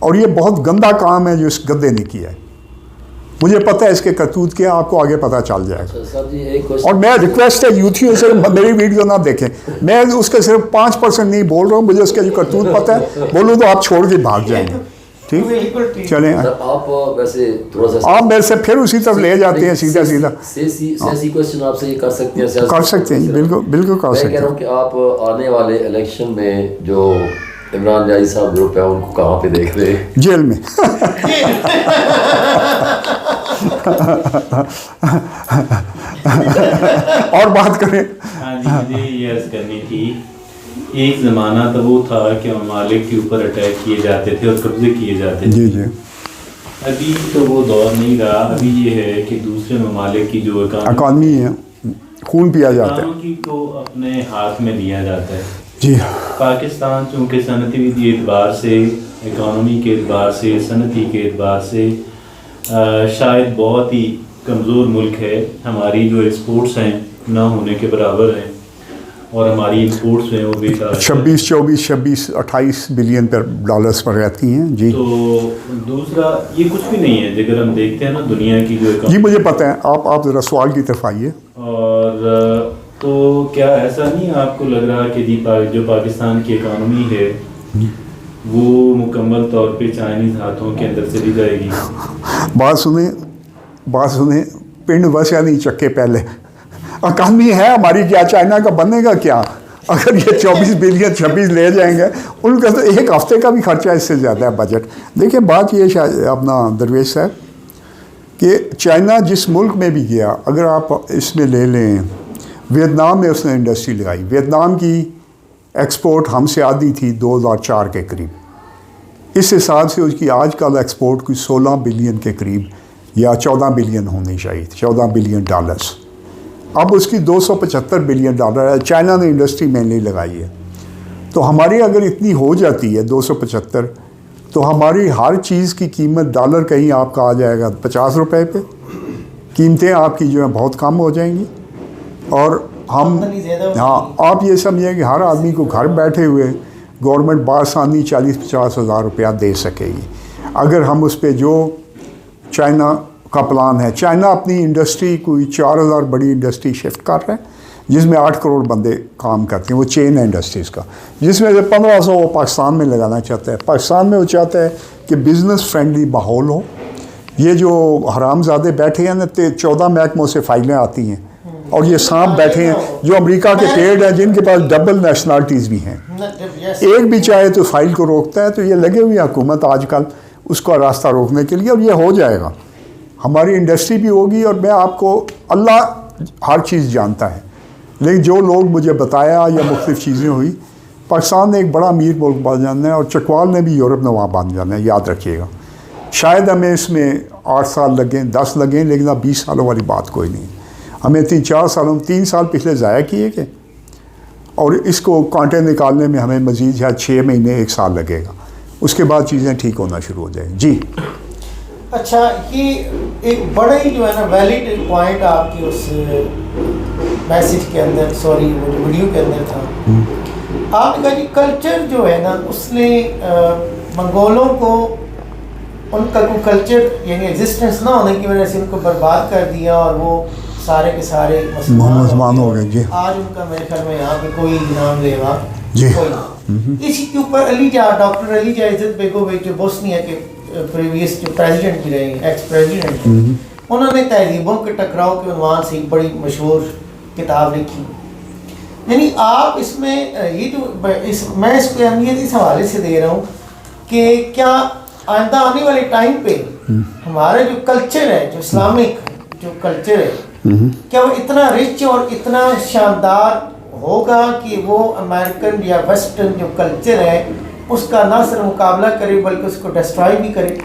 और ये बहुत गंदा काम है जो इस गद्दे ने किया है। मुझे पता है इसके करतूत क्या, आपको आगे पता चल जाएगा।
सर जी एक
और मैं रिक्वेस्ट है यूथियों से मेरी वीडियो ना देखें, मैं उसके सिर्फ 5% नहीं बोल रहा हूँ, मुझे उसके जो करतूत पता है, बोलूँ तो आप छोड़ के भाग जाएंगे। ठीक, चलें।
आप वैसे थोड़ा सा
आप मेरे से फिर उसी तरफ ले जाते हैं सीधा
सियासी क्वेश्चन आपसे ये कर सकते हैं?
कर सकते हैं, बिल्कुल कर सकते हैं।
मैं कह रहा हूँ कि आप आने वाले इलेक्शन में जो इमरान जाहिद साहब ग्रुप है उनको कहाँ पे देख रहे हैं?
जेल में। और बात करें।
हाँ जी, मुझे ये अर्ज करनी थी, एक ज़माना तो वो था कि ममालिक के ऊपर अटैक किए जाते थे और कब्जे किए जाते थे।
जी जी।
अभी तो वो दौर नहीं रहा। अभी ये है कि दूसरे ममालिक की जो
इकॉनमी है, खून पिया जाता है,
की को अपने हाथ में लिया जाता है।
जी।
पाकिस्तान चूँकि सनती एतबार से, इकानमी के एतबार से, सनती के एतबार से शायद बहुत ही कमज़ोर मुल्क है। हमारी जो एक्सपोर्ट्स हैं ना होने के बराबर हैं, और हमारी इंपोर्ट्स हैं वो बेकार
26-28 बिलियन डॉलर्स पर रहती हैं। जी।
तो दूसरा ये कुछ भी नहीं है अगर हम देखते हैं ना दुनिया की जो
जी मुझे पता है, आप ज़रा सवाल की तरफ आइए।
और तो क्या ऐसा नहीं आपको लग रहा कि जो पाकिस्तान की इकानमी है वो मुकम्मल तौर पे चाइनीज़ हाथों के अंदर चली जाएगी? बात
सुने, पिंड बसा नहीं चक्के पहले। इकानमी है हमारी, क्या चाइना का बनेगा क्या? अगर ये 24 बिलियन 26 ले जाएंगे, उनका तो एक हफ्ते का भी खर्चा इससे ज़्यादा है बजट। देखिए बात ये अपना दरवेश साहब कि चाइना जिस मुल्क में भी गया, अगर आप इसमें ले लें, वियतनाम में उसने इंडस्ट्री लगाई। वियतनाम की एक्सपोर्ट हमसे आधी थी 2004 के करीब। इस हिसाब से उसकी आजकल एक्सपोर्ट कोई 16 बिलियन के करीब या 14 बिलियन होनी चाहिए, 14 बिलियन डॉलर्स। अब उसकी 275 बिलियन डॉलर है, चाइना ने इंडस्ट्री मेनली लगाई है। तो हमारी अगर इतनी हो जाती है 275, तो हमारी हर चीज़ की कीमत डॉलर कहीं आपका आ जाएगा 50 रुपये पे। कीमतें आपकी जो है बहुत कम हो जाएंगी। और हम आप ये समझें कि हर आदमी को घर बैठे हुए गवर्नमेंट बासानी 40-50 हज़ार रुपया दे सकेगी अगर हम उस पर जो चाइना का प्लान है। चाइना अपनी इंडस्ट्री कोई 4000 बड़ी इंडस्ट्री शिफ्ट कर रहा है, जिसमें 8 करोड़ बंदे काम करते हैं। वो चेन है इंडस्ट्रीज़ का, जिसमें से 1500 वो पाकिस्तान में लगाना चाहता है। पाकिस्तान में वो चाहता है कि बिज़नेस फ्रेंडली माहौल हो। ये जो हरामजादे बैठे हैं ना, 14 महकमों से फाइलें आती हैं, और ये सांप बैठे हैं जो अमेरिका के पेड़ हैं, जिनके पास डबल नेशनलिटीज़ भी हैं। एक भी चाहे तो फाइल को रोकता है। तो ये लगे हुई हुकूमत आजकल उसका रास्ता रोकने के लिए, और ये हो जाएगा। हमारी इंडस्ट्री भी होगी, और मैं आपको, अल्लाह हर चीज़ जानता है, लेकिन जो लोग मुझे बताया या मुख्तलिफ़ चीज़ें हुई, पाकिस्तान ने एक बड़ा अमीर मुल्क बन जाना है, और चकवाल ने भी यूरोप नवाब बन जाना है, याद रखिएगा। शायद हमें इसमें 8 साल लगें, 10 लगें, लेकिन अब 20 सालों वाली बात कोई नहीं। हमें 3-4 सालों, 3 साल पिछले ज़ाया किए गए, और इसको कांटे निकालने में हमें मज़ीद शायद 6 महीने 1 साल लगेगा। उसके बाद चीज़ें ठीक होना शुरू हो जाएंगी। जी
अच्छा, ये एक बड़ा ही जो है ना वैलिड पॉइंट आपकी उस मैसेज के अंदर, सॉरी वीडियो के अंदर था। आपने कहा कि कल्चर जो है ना, उसने मंगोलों को, उनका कोई कल्चर यानी एग्जिस्टेंस ना होने की वजह से उनको बर्बाद कर दिया, और वो सारे के सारे
मुसलमान हो गए। जी,
आज उनका मेरे ख्याल में यहाँ पे कोई नाम लेवा
जी।
कोई। इसी के ऊपर डॉक्टर अलीजा इज्जत बेगोविच जो बोस्निया के प्रीवियस जो प्रेसिडेंट भी रहे, एक्स प्रेसिडेंट, उन्होंने तहजीबों के टकराव के उन्वान से एक बड़ी मशहूर किताब लिखी। यानी आप इसमें ये जो मैं इसको अहमियत इस हवाले से दे रहा हूँ कि क्या आइंदा आने वाले टाइम पे हमारा जो कल्चर है, जो इस्लामिक जो कल्चर है, क्या वो इतना रिच और इतना शानदार होगा कि वो अमेरिकन या वेस्टर्न जो कल्चर है उसका ना सिर्फ मुकाबला करे बल्कि उसको डिस्ट्रॉय भी करे?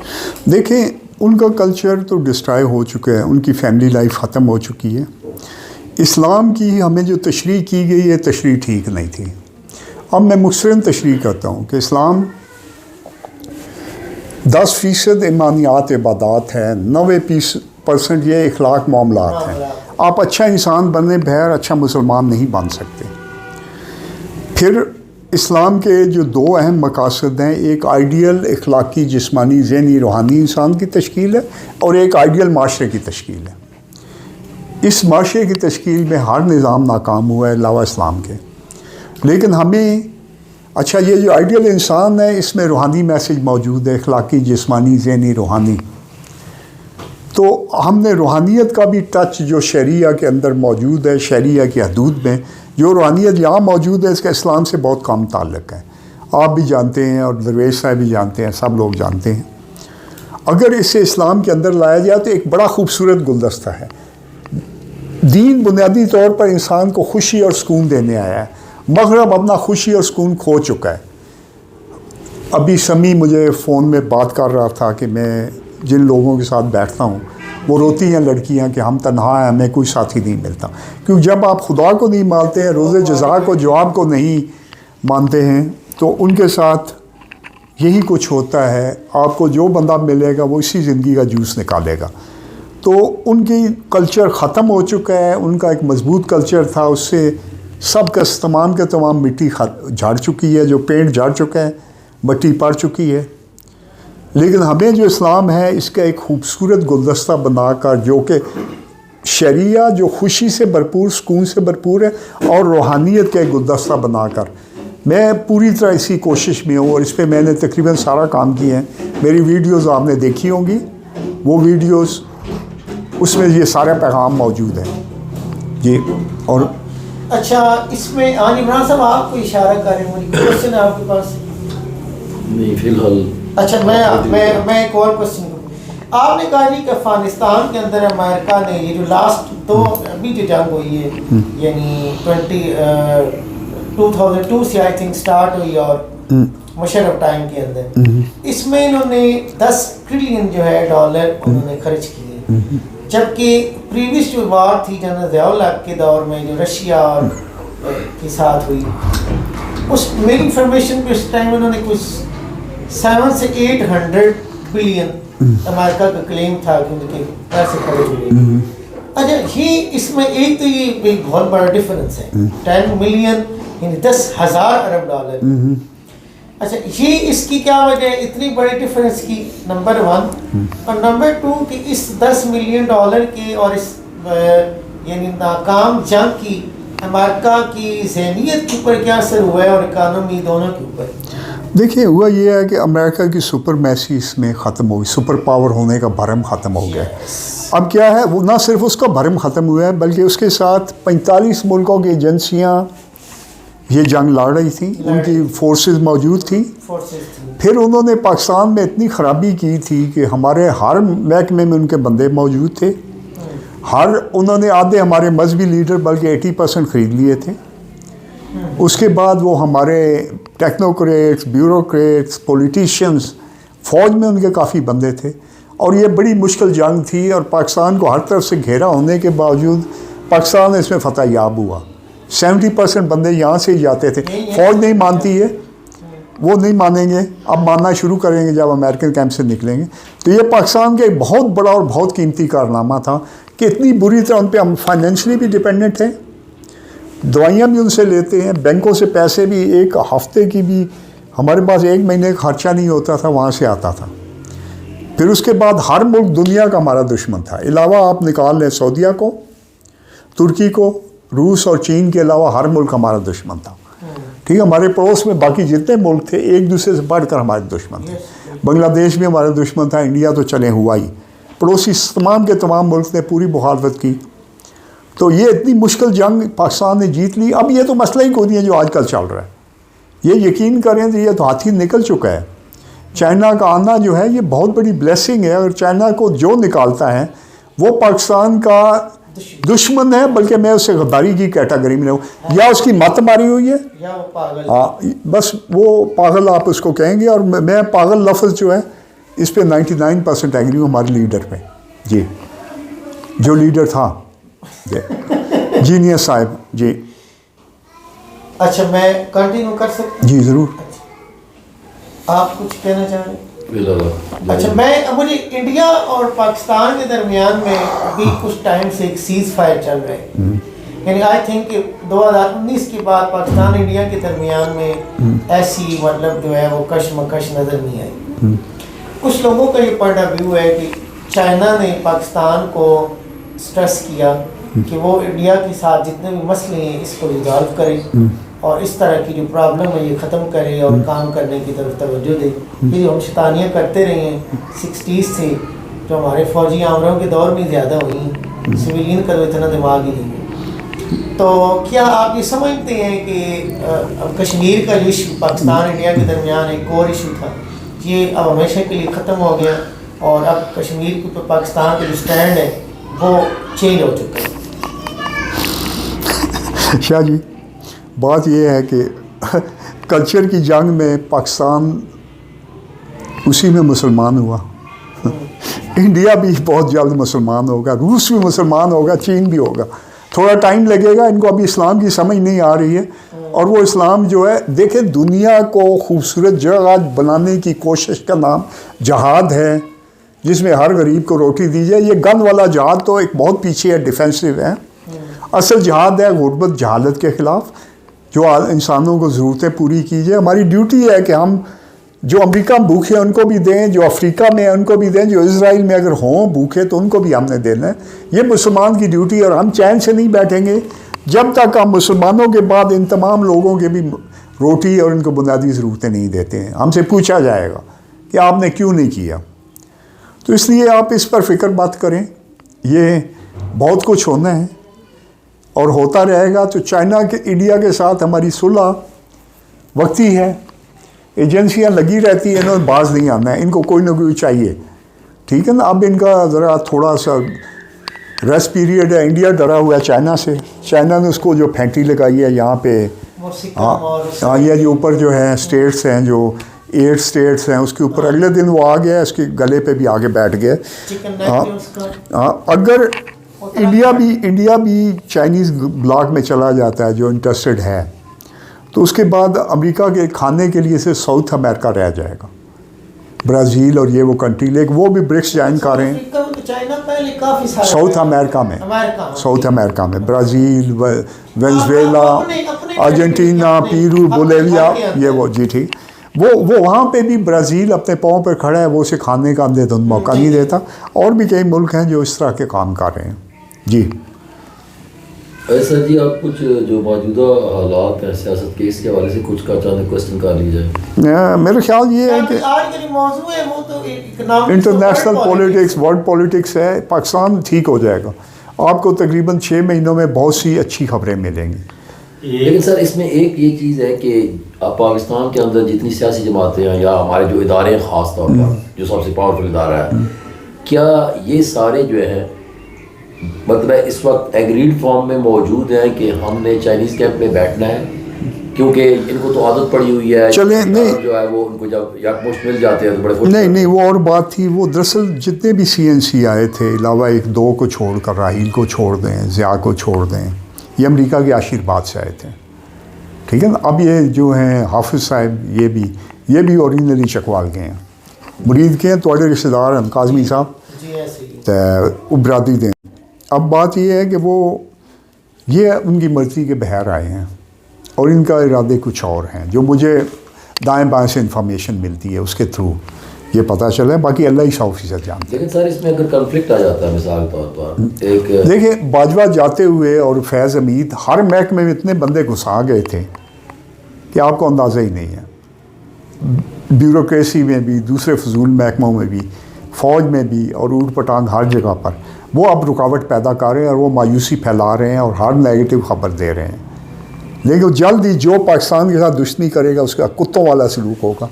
देखें, उनका कल्चर तो डिस्ट्रॉय हो चुका है, उनकी फैमिली लाइफ ख़त्म हो चुकी है। इस्लाम की हमें जो तशरीह की गई है, तशरीह ठीक नहीं थी। अब मैं मुख्तसरन तशरीह करता हूँ कि इस्लाम 10% ईमानियात इबादत है, 90% ये इखलाक मामलात हैं। आप अच्छा इंसान बनने बगैर अच्छा मुसलमान नहीं बन सकते। फिर इस्लाम के जो 2 अहम मकासद हैं, एक आइडियल इखलाकी जिस्मानी ज़हनी रूहानी इंसान की तश्कील है, और एक आइडियल माशरे की तश्कील है। इस माशरे की तश्कील में हर निज़ाम नाकाम हुआ है अलावा इस्लाम के। लेकिन हमें, अच्छा, ये जो आइडियल इंसान है इसमें रूहानी मैसेज मौजूद है, इखलाकी जिस्मानी ज़हनी रूहानी। तो हमने रूहानियत का भी टच जो शरिया के अंदर मौजूद है, शरिया की हदूद में जो रूहानियत यहाँ मौजूद है, इसका इस्लाम से बहुत कम ताल्लुक़ है। आप भी जानते हैं और दरवेश साहब भी जानते हैं, सब लोग जानते हैं। अगर इसे इस्लाम के अंदर लाया जाए तो एक बड़ा खूबसूरत गुलदस्ता है। दीन बुनियादी तौर पर इंसान को खुशी और सुकून देने आया है। मग़रब अपना खुशी और सुकून खो चुका है। अभी समी मुझे फ़ोन में बात कर रहा था कि मैं जिन लोगों के साथ बैठता हूँ वो रोती हैं लड़कियाँ कि हम तन्हा हैं, हमें कोई साथी नहीं मिलता। क्योंकि जब आप खुदा को नहीं मानते हैं, रोज़े जज़ा को, जवाब को नहीं मानते हैं, तो उनके साथ यही कुछ होता है। आपको जो बंदा मिलेगा वो इसी ज़िंदगी का जूस निकालेगा। तो उनकी कल्चर ख़त्म हो चुका है। उनका एक मजबूत कल्चर था, उससे सब का तमाम के तमाम मिट्टी झाड़ चुकी है, जो पेंट झाड़ चुका है, मिट्टी पड़ चुकी है। लेकिन हमें जो इस्लाम है इसका एक खूबसूरत गुलदस्ता बनाकर, जो कि शरिया जो खुशी से भरपूर, सुकून से भरपूर है, और रूहानियत का एक गुलदस्ता बनाकर, मैं पूरी तरह इसी कोशिश में हूँ। और इस पर मैंने तकरीबन सारा काम किया है। मेरी वीडियोज़ आपने देखी होंगी, वो वीडियोज़ उसमें ये सारे पैगाम मौजूद हैं जी। और
अच्छा, इसमें हाँ इमरान साहब आपको इशारा कर रहे हैं, मुझे क्वेश्चन है आपके पास?
नहीं फिलहाल।
अच्छा, मैं एक और क्वेश्चन करूँ। आपने कहा जी कि अफगानिस्तान के अंदर अमेरिका ने ये जो लास्ट 2 अभी जो जंग हुई है, यानी 2002 से आई थिंक स्टार्ट हुई, और मुशर्रफ टाइम के अंदर इसमें इन्होंने 10 ट्रिलियन जो है डॉलर उन्होंने खर्च किए। जबकि प्रीवियस जो वार थी जनरल ज़ियाउल हक के दौर में जो रशिया और के साथ हुई, उस मेरी इंफॉर्मेशन पे उस टाइम उन्होंने कुछ 700 से 800 बिलियन अमेरिका का क्लेम था कि उनके पैसे खर्च हुए। अच्छा, ये इसमें एक तो ये एक बहुत बड़ा डिफरेंस है, 10 मिलियन यानी 10,000 अरब डॉलर। अच्छा, ये इसकी क्या वजह है इतनी बड़ी डिफरेंस की? नंबर 1 और नंबर 2 कि इस 10 मिलियन डॉलर के और इस यानी नाकाम जंग की अमेरिका की ज़हनियत के ऊपर क्या असर हुआ है और इकानमी दोनों के ऊपर?
देखिए हुआ ये है कि अमेरिका की सुपरमैसी इसमें ख़त्म हो गई, सुपर पावर होने का भरम ख़त्म हो गया। अब क्या है, वो ना सिर्फ उसका भरम ख़त्म हुआ है बल्कि उसके साथ 45 मुल्कों की एजेंसियाँ ये जंग लड़ रही थी, उनकी फोर्सेस मौजूद थी। फिर उन्होंने पाकिस्तान में इतनी ख़राबी की थी कि हमारे हर महकमे में उनके बंदे मौजूद थे, उन्होंने आधे हमारे मजहबी लीडर बल्कि 80% ख़रीद लिए थे। उसके बाद वो हमारे टेक्नोक्रेट्स, ब्यूरोक्रेट्स, पॉलिटिशियंस, फ़ौज में उनके काफ़ी बंदे थे और ये बड़ी मुश्किल जंग थी और पाकिस्तान को हर तरफ से घेरा होने के बावजूद पाकिस्तान इसमें फतह याब हुआ। 70% बंदे यहाँ से ही जाते थे। फ़ौज नहीं मानती है, वो नहीं मानेंगे, अब मानना शुरू करेंगे जब अमेरिकन कैंप से निकलेंगे। तो ये पाकिस्तान का एक बहुत बड़ा और बहुत कीमती कारनामा था कि इतनी बुरी तरह उन पर हम फाइनेंशली भी डिपेंडेंट हैं, दवाइयाँ भी उनसे लेते हैं, बैंकों से पैसे भी, एक हफ्ते की भी हमारे पास 1 महीने का खर्चा नहीं होता था, वहाँ से आता था। फिर उसके बाद हर मुल्क दुनिया का हमारा दुश्मन था, अलावा आप निकाल लें सऊदीया को, तुर्की को, रूस और चीन के अलावा हर मुल्क हमारा दुश्मन था। ठीक है, हमारे पड़ोस में बाकी जितने मुल्क थे एक दूसरे से बढ़कर हमारे दुश्मन थे। बांग्लादेश भी हमारा दुश्मन था, इंडिया तो चले हुआ ही, पड़ोसी तमाम के तमाम मुल्क ने पूरी मुखालफत की। तो ये इतनी मुश्किल जंग पाकिस्तान ने जीत ली। अब ये तो मसला ही कोई नहीं है जो आजकल चल रहा है, ये यकीन करें तो ये तो हाथी निकल चुका है। चाइना का आना जो है ये बहुत बड़ी ब्लेसिंग है, और चाइना को जो निकालता है वो पाकिस्तान का दुश्मन है, बल्कि मैं उसे गद्दारी की कैटेगरी में रहूँ। या उसकी मत मारी हुई है
या वो पागल,
हाँ बस वो पागल आप उसको कहेंगे। और मैं पागल लफ्ज़ जो है इस पे 99% एग्री हूँ हमारे लीडर पे जी, जो लीडर था जीनियस साहब जी।
अच्छा, मैं कंटिन्यू कर सकता
जी ज़रूर।
आप कुछ कहना चाह रहे हैं? अच्छा, मुझे इंडिया और पाकिस्तान के दरमियान में अभी कुछ टाइम से एक सीज़ फायर चल रहा है, यानी आई थिंक 2019 के बाद पाकिस्तान इंडिया के दरमियान में ऐसी मतलब जो है वो कशमकश नज़र नहीं आई। कुछ लोगों का ये पॉइंट ऑफ व्यू है कि चाइना ने पाकिस्तान को स्ट्रेस किया कि वो इंडिया के साथ जितने भी मसले हैं इसको रिजॉल्व करे और इस तरह की जो प्रॉब्लम है ये ख़त्म करे और काम करने की तरफ तवज्जो दे। ये हम शैतानियाँ करते रहे हैं 60s से, जो हमारे फ़ौजी आमरों के दौर में ज़्यादा हुई, सिविलियन का इतना दिमाग ही नहीं है। तो क्या आप ये समझते हैं कि कश्मीर का जो इशू पाकिस्तान इंडिया के दरमियान एक कोर इशू था, ये अब हमेशा के लिए ख़त्म हो गया और अब कश्मीर के ऊपर पाकिस्तान का जो स्टैंड है वो चेंज हो चुका है?
शाह जी, बात यह है कि कल्चर की जंग में पाकिस्तान उसी में मुसलमान हुआ। इंडिया भी बहुत जल्द मुसलमान होगा, रूस भी मुसलमान होगा, चीन भी होगा। थोड़ा टाइम लगेगा, इनको अभी इस्लाम की समझ नहीं आ रही है। और वो इस्लाम जो है, देखें दुनिया को खूबसूरत जगह बनाने की कोशिश का नाम जहाद है, जिसमें हर गरीब को रोटी दी जाए। ये गन वाला जहाद तो एक बहुत पीछे है, डिफेंसिव है। असल जहाद है गुर्बत जहालत के ख़िलाफ़, जो इंसानों को ज़रूरतें पूरी कीजिए। हमारी ड्यूटी है कि हम जो अमेरिका में भूखे हैं उनको भी दें, जो अफ्रीका में है उनको भी दें, जो इज़राइल में अगर हों भूखे तो उनको भी हमने देना है। ये मुसलमान की ड्यूटी है और हम चैन से नहीं बैठेंगे जब तक हम मुसलमानों के बाद इन तमाम लोगों के भी रोटी और इनको बुनियादी ज़रूरतें नहीं देते हैं। हमसे पूछा जाएगा कि आपने क्यों नहीं किया। तो इसलिए आप इस पर फ़िक्र बात करें, ये बहुत कुछ होना है और होता रहेगा। तो चाइना के इंडिया के साथ हमारी सुलह वक्ती है, एजेंसियां लगी रहती हैं, इन्होंने बाज नहीं आना है, इनको कोई ना कोई चाहिए। ठीक है ना, अब इनका ज़रा थोड़ा सा रेस्ट पीरियड है। इंडिया डरा हुआ है चाइना से, चाइना ने उसको जो फैंटी लगाई है यहाँ पे, हाँ ये जो ऊपर जो है स्टेट्स हैं, जो 8 स्टेट्स हैं, उसके ऊपर अगले दिन वो आ गया, इसके गले पे भी आगे बैठ गया। हाँ, अगर इंडिया भी चाइनीज़ ब्लॉक में चला जाता है जो इंटरेस्टेड है, तो उसके बाद अमेरिका के खाने के लिए से साउथ अमेरिका रह जाएगा, ब्राज़ील और ये वो कंट्री, लेकिन वो भी ब्रिक्स ज्वाइन कर रहे हैं। साउथ अमेरिका में, साउथ अमेरिका में Brazil, Venezuela, Argentina, Peru, Bolivia, ये वो जी ठीक, वो वहाँ पे भी ब्राज़ील अपने पाँव पर खड़ा है, वो उसे खाने का अंधेधुंध मौका नहीं देता। और भी कई मुल्क हैं जो इस तरह के काम कर रहे हैं जी।
ऐसा जी आप कुछ जो मौजूदा हालात हैं सियासत के, इसके हवाले से कुछ का अचानक क्वेश्चन कर लीजिए।
मेरा ख्याल ये है कि
आज का जो मौजू है वो तो economics,
international politics, world politics है। पाकिस्तान ठीक हो जाएगा, आपको तकरीबन 6 महीनों में बहुत सी अच्छी खबरें मिलेंगी।
लेकिन सर इसमें एक ये चीज़ है कि अब पाकिस्तान के अंदर जितनी सियासी जमातें हैं या हमारे जो इदारे हैं ख़ास तौर पर जो सबसे पावरफुल इदारा है, क्या ये सारे जो है मतलब इस वक्त एग्रीड फॉर्म में मौजूद हैं कि हमने चाइनीज़ कैंप में बैठना है, क्योंकि इनको तो आदत पड़ी हुई है,
चले नहीं
जो है वो उनको जब यकमुश्त मिल जाते हैं तो बड़े खुश
नहीं वो और बात थी। वो दरअसल जितने भी CNC आए थे, अलावा 1-2 को छोड़कर, राहील को छोड़ दें, ज़िया को छोड़ दें, ये अमेरिका के आशीर्वाद से आए थे, ठीक है ना। अब ये जो हैं हाफिज़ साहब, ये भी ओरिजिनली चकवाल के हैं, मुरीद के हैं, थोड़े रिश्तेदार हैं काज़मी साहब, तो बरादरी दें। अब बात ये है कि ये उनकी मर्ज़ी के बहर आए हैं और इनका इरादे कुछ और हैं, जो मुझे दाएं बाएं से इंफॉर्मेशन मिलती है उसके थ्रू ये पता चला है, बाकी अल्लाह ही 100% जानते हैं।
लेकिन सर इसमें अगर कन्फ्लिक्ट आ जाता है मिसाल के तौर पर, एक
देखिए बाजवा जाते हुए और फैज़ हमीद हर महकमे में इतने बंदे घुसा गए थे कि आपको अंदाज़ा ही नहीं है। ब्यूरोक्रेसी में भी, दूसरे फजूल महकमों में भी, फ़ौज में भी और ऊट पटांग हर जगह पर वो अब रुकावट पैदा कर रहे हैं और वो मायूसी फैला रहे हैं और हर नेगेटिव खबर दे रहे हैं। लेकिन जल्द ही जो पाकिस्तान के साथ दुश्मनी करेगा उसका कुत्तों वाला सलूक होगा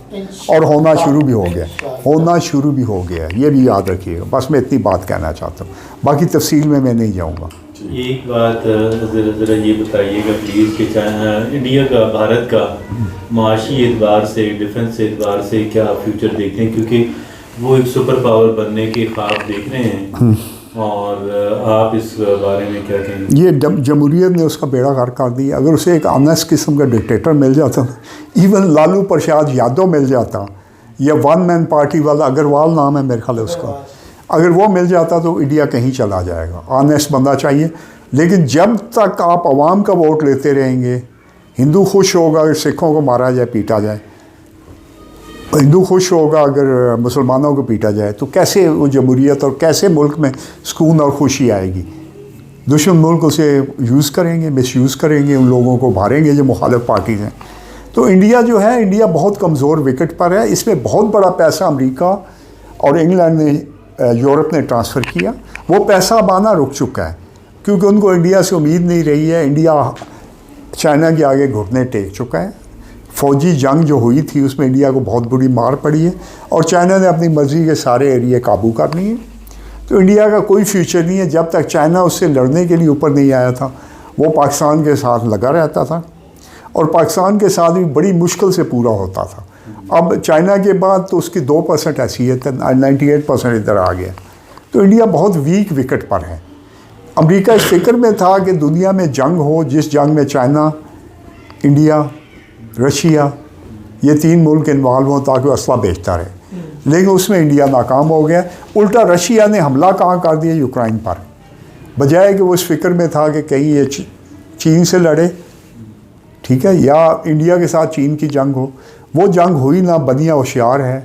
और होना शुरू भी हो गया, ये भी याद रखिएगा। बस मैं इतनी बात कहना चाहता हूँ, बाकी तफसील में मैं नहीं जाऊँगा।
एक बात ज़रा ये बताइएगा प्लीज़ कि इंडिया का, भारत का माशी एतबार से, डिफेंस एतबार से क्या फ्यूचर देखते हैं, क्योंकि वो एक सुपर पावर बनने के ख्वाब देख रहे हैं, और आप इस बारे में क्या कहेंगे?
ये जमहूरियत ने उसका बेड़ा गर्क कर दिया। अगर उसे एक ऑनेस्ट किस्म का डिक्टेटर मिल जाता, इवन लालू प्रसाद यादव मिल जाता, या 1 मैन पार्टी वाला अग्रवाल नाम है मेरे ख्याल है उसका, अगर वो मिल जाता तो इंडिया कहीं चला जाएगा। ऑनेस्ट बंदा चाहिए। लेकिन जब तक आप आवाम का वोट लेते रहेंगे, हिंदू खुश होगा अगर सिखों को मारा जाए, पीटा जाए, हिंदू खुश होगा अगर मुसलमानों को पीटा जाए, तो कैसे वो जमहूरियत और कैसे मुल्क में सुकून और खुशी आएगी? दुश्मन मुल्क उसे यूज़ करेंगे, मिसयूज़ करेंगे, उन लोगों को मारेंगे जो मुखालिफ पार्टीज़ हैं। तो इंडिया जो है, इंडिया बहुत कमज़ोर विकेट पर है। इसमें बहुत बड़ा पैसा अमेरिका और इंग्लैंड ने, यूरोप ने ट्रांसफ़र किया। वो पैसा अब आना रुक चुका है क्योंकि उनको इंडिया से उम्मीद नहीं रही है। इंडिया चाइना के आगे घुटने टेक चुका है। फ़ौजी जंग जो हुई थी उसमें इंडिया को बहुत बुरी मार पड़ी है और चाइना ने अपनी मर्ज़ी के सारे एरिया काबू कर लिए। तो इंडिया का कोई फ्यूचर नहीं है जब तक चाइना उससे लड़ने के लिए ऊपर नहीं आया था। वो पाकिस्तान के साथ लगा रहता था और पाकिस्तान के साथ भी बड़ी मुश्किल से पूरा होता था। अब चाइना के बाद तो उसकी 2% हैसियत है, 98% इधर आ गया। तो इंडिया बहुत वीक विकेट पर है। अमेरिका इस फिक्र में था कि दुनिया में जंग हो, जिस जंग में चाइना, इंडिया, रशिया, ये 3 मुल्क इन्वॉल्व हों ताकि असला बेचता रहे, लेकिन उसमें इंडिया नाकाम हो गया। उल्टा रशिया ने हमला कहाँ कर दिया? यूक्रेन पर, बजाय कि वो इस फिक्र में था कि कहीं ये चीन से लड़े, ठीक है, या इंडिया के साथ चीन की जंग हो। वो जंग हुई ना, बनिया होशियार है।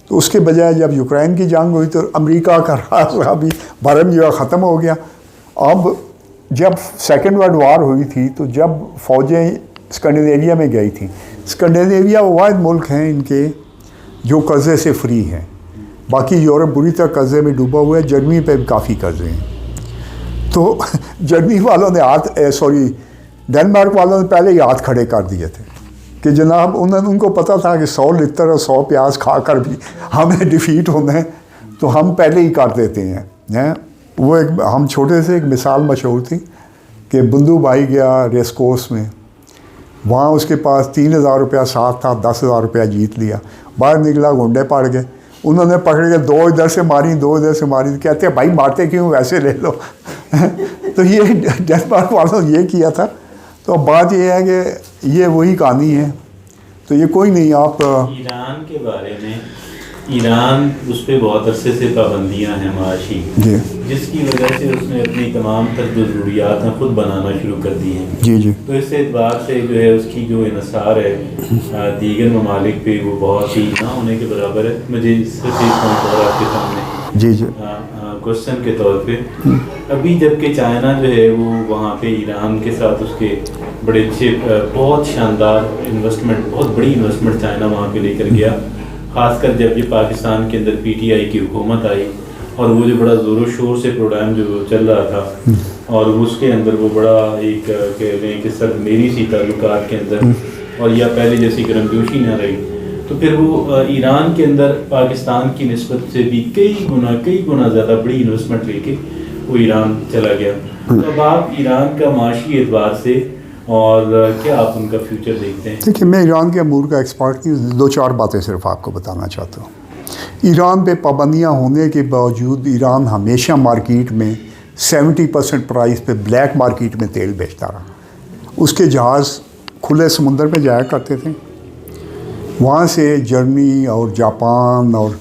तो उसके बजाय जब यूक्रेन की जंग हुई तो अमेरिका का रास्ता भी भरम जो है ख़त्म हो गया। अब जब सेकेंड वर्ल्ड वार हुई थी तो जब फ़ौजें स्कैंडिनेविया में गई थी, स्कैंडिनेविया वो वाहिद मुल्क हैं इनके जो कर्ज़े से फ्री हैं। बाकी यूरोप बुरी तरह कर्ज़े में डूबा हुआ है। जर्मनी पे भी काफ़ी कर्ज़े हैं। तो जर्मनी वालों ने डेनमार्क वालों ने पहले ही हाथ खड़े कर दिए थे कि जनाब उनको पता था कि 100 लिटर और 100 प्याज खाकर भी हमें डिफ़ीट होना है, तो हम पहले ही कर देते हैं। वो हम छोटे से एक मिसाल मशहूर थी कि बंदू भाई गया रेस कोर्स में, वहाँ उसके पास 3000 रुपया साथ था, 10,000 रुपया जीत लिया। बाहर निकला, गुंडे पड़ गए, उन्होंने पकड़ के 2 इधर से मारी, 2 इधर से मारी। कहते हैं भाई मारते क्यों, वैसे ले लो। तो ये डेनमार्क वालों ने ये किया था। तो अब बात ये है कि ये वही कहानी है। तो ये कोई नहीं। आप
ईरान के बारे में, ईरान उस पर बहुत अरसे से पाबंदियाँ हैं माशी, जिसकी वजह से उसने अपनी तमाम तर जो ज़रूरियात हैं ख़ुद बनाना शुरू कर दी हैं।
जी।
तो इस एतबार से जो है उसकी जो इन्हिसार है दीगर ममालिक पे वो बहुत ही ना होने के बराबर है। मुझे सिर्फ एक पॉइंट और आपके सामने
जी
क्वेश्चन के तौर पे, अभी जबकि चाइना जो है वो वहाँ पे ईरान के साथ उसके बड़े अच्छे बहुत शानदार इन्वेस्टमेंट, बहुत बड़ी इन्वेस्टमेंट चाइना वहाँ पे लेकर गया, ख़ासकर जब ये पाकिस्तान के अंदर PTI की हुकूमत आई और वो जो बड़ा ज़ोरों शोर से प्रोग्राम जो चल रहा था और उसके अंदर वो बड़ा एक कह रहे हैं कि सरमेरी सी ताल्लुकात के अंदर और या पहले जैसी गर्मजोशी ना रही, तो फिर वो ईरान के अंदर पाकिस्तान की निस्बत से भी कई गुना ज़्यादा बड़ी इन्वेस्टमेंट लेके वो ईरान चला गया। तो अब आप ईरान का माशी एतबार से और क्या आप उनका फ्यूचर देखते हैं?
देखिए, मैं ईरान के अमूर का एक्सपर्ट नहीं, 2-4 बातें सिर्फ आपको बताना चाहता हूँ। ईरान पे पाबंदियाँ होने के बावजूद ईरान हमेशा मार्केट में 70% प्राइस पे ब्लैक मार्केट में तेल बेचता रहा। उसके जहाज़ खुले समुंदर में जाया करते थे, वहाँ से जर्मनी और जापान और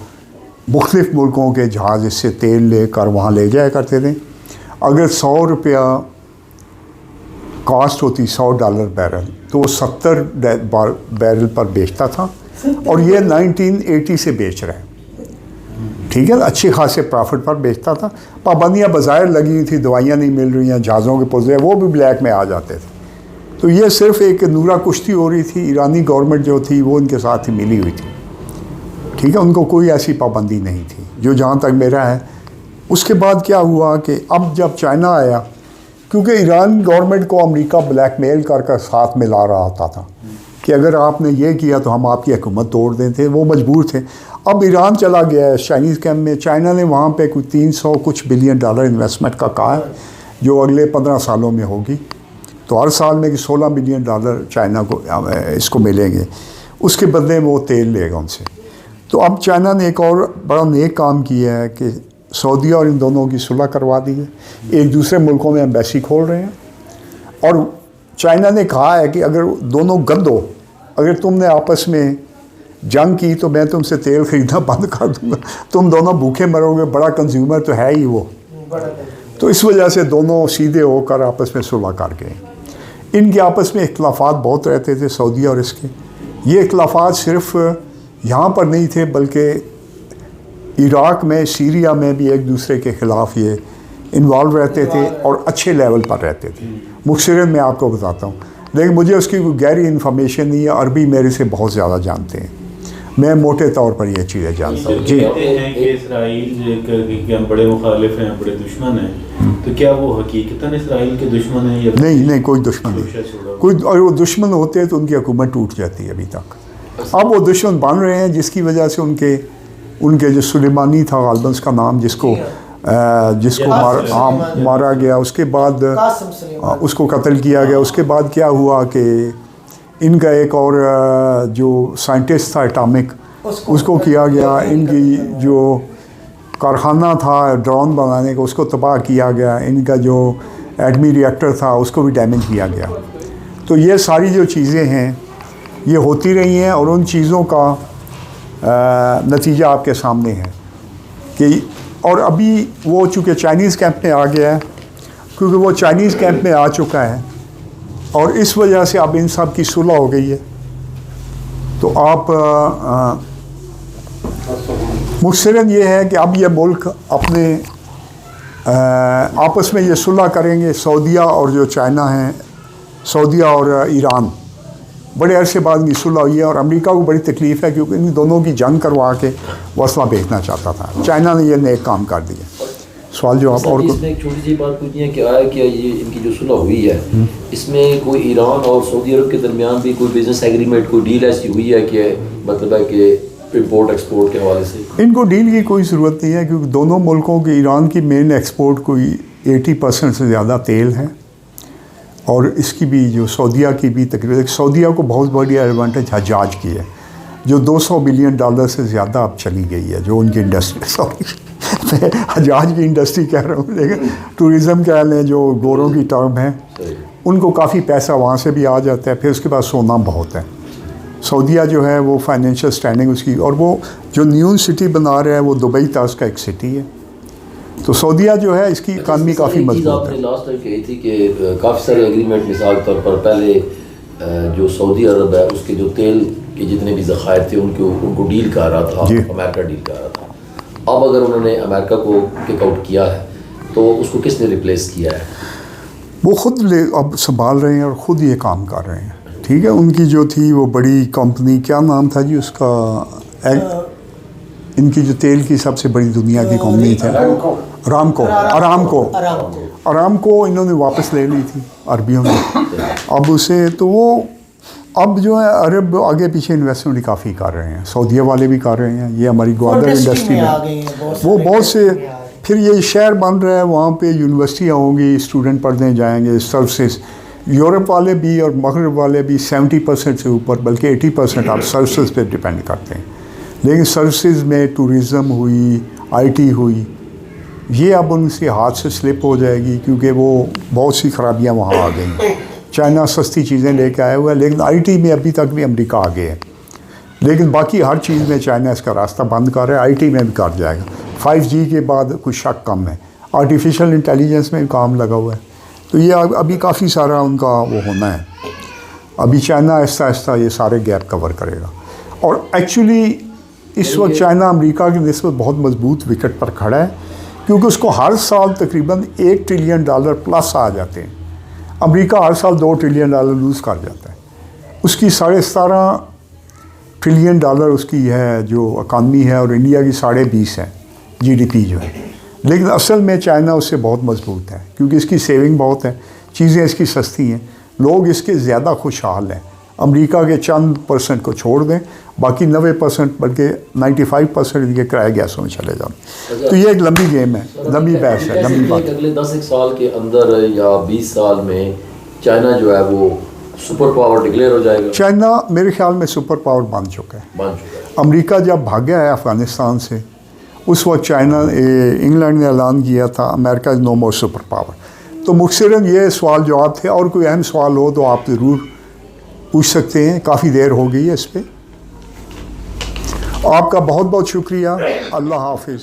मुख्तलिफ़ मुल्कों के जहाज़ इससे तेल लेकर वहाँ ले जाया करते थे। अगर $100 कॉस्ट होती, $100 बैरल, तो वो 70 बैरल पर बेचता था और ये 1980 से बेच रहे हैं। ठीक है, अच्छे खासे प्रॉफिट पर बेचता था। पाबंदियाँ बाज़ार लगी थी, दवाइयाँ नहीं मिल रही हैं, जहाज़ों के पुर्जे वो भी ब्लैक में आ जाते थे। तो ये सिर्फ एक नूरा कुश्ती हो रही थी, ईरानी गवर्नमेंट जो थी वो इनके साथ ही मिली हुई थी। ठीक है, उनको कोई ऐसी पाबंदी नहीं थी जो जहाँ तक मेरा है। उसके बाद क्या हुआ कि अब जब चाइना आया, क्योंकि ईरान गवर्नमेंट को अमेरिका ब्लैकमेल कर साथ में ला रहा होता था कि अगर आपने ये किया तो हम आपकी हुकूमत तोड़ देते, वो मजबूर थे। अब ईरान चला गया है चाइनीज़ कैंप में। चाइना ने वहाँ पे कुछ 300 कुछ बिलियन डॉलर इन्वेस्टमेंट का कहा है, जो अगले 15 सालों में होगी। तो हर साल में कि $16 बिलियन चाइना को इसको मिलेंगे, उसके बदले में वो तेल लेगा उनसे। तो अब चाइना ने एक और बड़ा नेक काम किया है कि सऊदी और इन दोनों की सुलह करवा दी है, एक दूसरे मुल्कों में एम्बेसी खोल रहे हैं। और चाइना ने कहा है कि अगर दोनों गद्दो, अगर तुमने आपस में जंग की तो मैं तुमसे तेल ख़रीदना बंद कर दूँगा, तुम दोनों भूखे मरोगे। बड़ा कंज्यूमर तो है ही वो। तो इस वजह से दोनों सीधे होकर आपस में सुलह कर गए। इनके आपस में इख्तलाफात बहुत रहते थे, सऊदी और इसके। ये इख्तलाफात सिर्फ यहाँ पर नहीं थे, बल्कि इराक़ में, सीरिया में भी एक दूसरे के ख़िलाफ़ ये इन्वॉल्व रहते थे और अच्छे लेवल पर रहते थे। मुख्तसरन मैं आपको बताता हूँ, लेकिन मुझे उसकी कोई गहरी इन्फॉर्मेशन नहीं है। अरबी मेरे से बहुत ज़्यादा जानते हैं, मैं मोटे तौर पर ये चीज़ें जानता हूँ। जी,
कहते हैं कि इसराइल के बड़े मुखालिफ हैं, बड़े दुश्मन हैं, तो क्या वो हकीकतन इसराइल के दुश्मन हैं या
नहीं, कोई दुश्मन नहीं। कोई, और वो दुश्मन होते तो उनकी हुकूमत टूट जाती है अभी तक। अब वो दुश्मन बन रहे हैं, जिसकी वजह से उनके जो सुलेमानी था गालिबन उसका नाम, जिसको मारा गया, उसके बाद उसको कत्ल किया गया। उसके बाद क्या हुआ कि इनका एक और जो साइंटिस्ट था एटॉमिक, उसको किया गया। इनकी जो कारखाना था ड्रोन बनाने का, उसको तबाह किया गया। इनका जो एटमी रिएक्टर था उसको भी डैमेज किया गया। तो ये सारी जो चीज़ें हैं ये होती रही हैं और उन चीज़ों का नतीजा आपके सामने है कि, और अभी वो चूँकि चाइनीज़ कैंप में आ गया है, क्योंकि वो चाइनीज़ कैंप में आ चुका है और इस वजह से अब इन सब की सुलह हो गई है। तो आप मुख्तसरन ये है कि अब ये मुल्क अपने आपस में ये सुलह करेंगे। सऊदीया और जो चाइना है, सऊदीया और ईरान, बड़े अरसे बाद की सुलह हुई है और अमेरिका को बड़ी तकलीफ़ है क्योंकि इन दोनों की जंग करवा के वो असला बेचना चाहता था। चाइना ने ये नेक काम कर दिया। सवाल जवाब। और
इसमें एक छोटी सी बात पूछनी है कि आया कि ये इनकी जो सुलह हुई है, इसमें कोई ईरान और सऊदी अरब के दरमियान भी कोई बिजनेस एग्रीमेंट, कोई डील ऐसी हुई है कि मतलब है कि इम्पोर्ट एक्सपोर्ट के हवाले से?
इनको डील की कोई ज़रूरत नहीं है, क्योंकि दोनों मुल्कों की, ईरान की मेन एक्सपोर्ट कोई 80% से ज़्यादा तेल है और इसकी भी जो सऊदीया की भी तकरीबन, सऊदीया को बहुत बड़ी एडवांटेज हजाज की है, जो $200 बिलियन से ज़्यादा अब चली गई है, जो उनकी इंडस्ट्री, सॉरी मैं हजाज की इंडस्ट्री कह रहा हूँ, लेकिन टूरिज़म कह लें, जो गोरों की टर्म है, उनको काफ़ी पैसा वहाँ से भी आ जाता है। फिर उसके बाद सोना बहुत है। सऊदीया जो है वो फाइनेंशियल स्टैंडिंग उसकी, और वो जो न्यू सिटी बना रहा है वो दुबई तर्ज का एक सिटी है। तो सऊदीया जो है इसकी इकानमी काफ़ी मजबूत है।
लास्ट टाइम कही थी कि काफ़ी सारे एग्रीमेंट, मिसाल तौर पर पहले जो सऊदी अरब है उसके जो तेल के जितने भी ज़खायर थे उनको डील कर रहा था, अमेरिका डील कर रहा था। अब अगर उन्होंने अमेरिका को किक आउट किया है तो उसको किसने रिप्लेस किया है?
वो खुद अब संभाल रहे हैं और ख़ुद ये काम कर रहे हैं। ठीक है, उनकी जो थी वो बड़ी कंपनी, क्या नाम था जी उसका, इनकी जो तेल की सबसे बड़ी दुनिया की कंपनी थी, अरामको इन्होंने वापस ले ली थी अरबियों ने। अब उसे तो वो अब जो है अरब आगे पीछे इन्वेस्टमेंट काफ़ी कर रहे हैं, सऊदीया वाले भी कर रहे हैं, ये हमारी ग्वादर इंडस्ट्री में वो बहुत से, फिर ये शहर बन रहा है, वहाँ पे यूनिवर्सिटियाँ होंगी, स्टूडेंट पढ़ने जाएंगे, सर्विसेज। यूरोप वाले भी और मगरब वाले भी 70% से ऊपर बल्कि 80% आप सर्विसेज पे डिपेंड करते हैं। लेकिन सर्विसेज में टूरिज़म हुई, आईटी हुई, ये अब उनसे हाथ से स्लिप हो जाएगी क्योंकि वो बहुत सी खराबियाँ वहाँ आ गई। चाइना सस्ती चीज़ें लेके आया हुआ है, लेकिन आईटी में अभी तक भी अमेरिका आगे है। लेकिन बाकी हर चीज़ में चाइना इसका रास्ता बंद कर रहा है, आईटी में भी कर जाएगा। 5G के बाद कुछ शक कम है, आर्टिफिशियल इंटेलिजेंस में भी काम लगा हुआ है। तो ये अभी काफ़ी सारा उनका वो होना है। अभी चाइना आहिस्ता आहिस्ता ये सारे गैप कवर करेगा। और एक्चुअली इस वक्त चाइना अमेरिका की निस्बत बहुत मजबूत विकेट पर खड़ा है क्योंकि उसको हर साल तकरीबन $1 ट्रिलियन प्लस आ जाते हैं। अमेरिका हर साल $2 ट्रिलियन लूज़ कर जाता है। उसकी 17.5 ट्रिलियन उसकी है जो इकानमी है, और इंडिया की 20.5 है GDP जो है। लेकिन असल में चाइना उससे बहुत मजबूत है क्योंकि इसकी सेविंग बहुत है, चीज़ें इसकी सस्ती हैं, लोग इसके ज़्यादा खुशहाल हैं। अमेरिका के चंद % को छोड़ दें, बाकी 90% बल्कि 95% इनके किराए गैसों में चले जाते। तो ये एक लंबी गेम है, लंबी बहस है, लंबी बात।
अगले 10 साल के अंदर या 20 साल में चाइना जो है वो सुपर पावर डिक्लेयर हो जाएगा? चाइना
मेरे ख्याल में सुपर पावर बन चुका है। अमेरिका जब भागा है अफ़गानिस्तान से, उस वक्त चाइना इंग्लैंड ने ऐलान किया था America is no more super power. तो मुख्तसरन ये सवाल जवाब थे, और कोई अहम सवाल हो तो आप ज़रूर पूछ सकते हैं। काफ़ी देर हो गई है इस पर। आपका बहुत बहुत शुक्रिया। अल्लाह हाफिज़।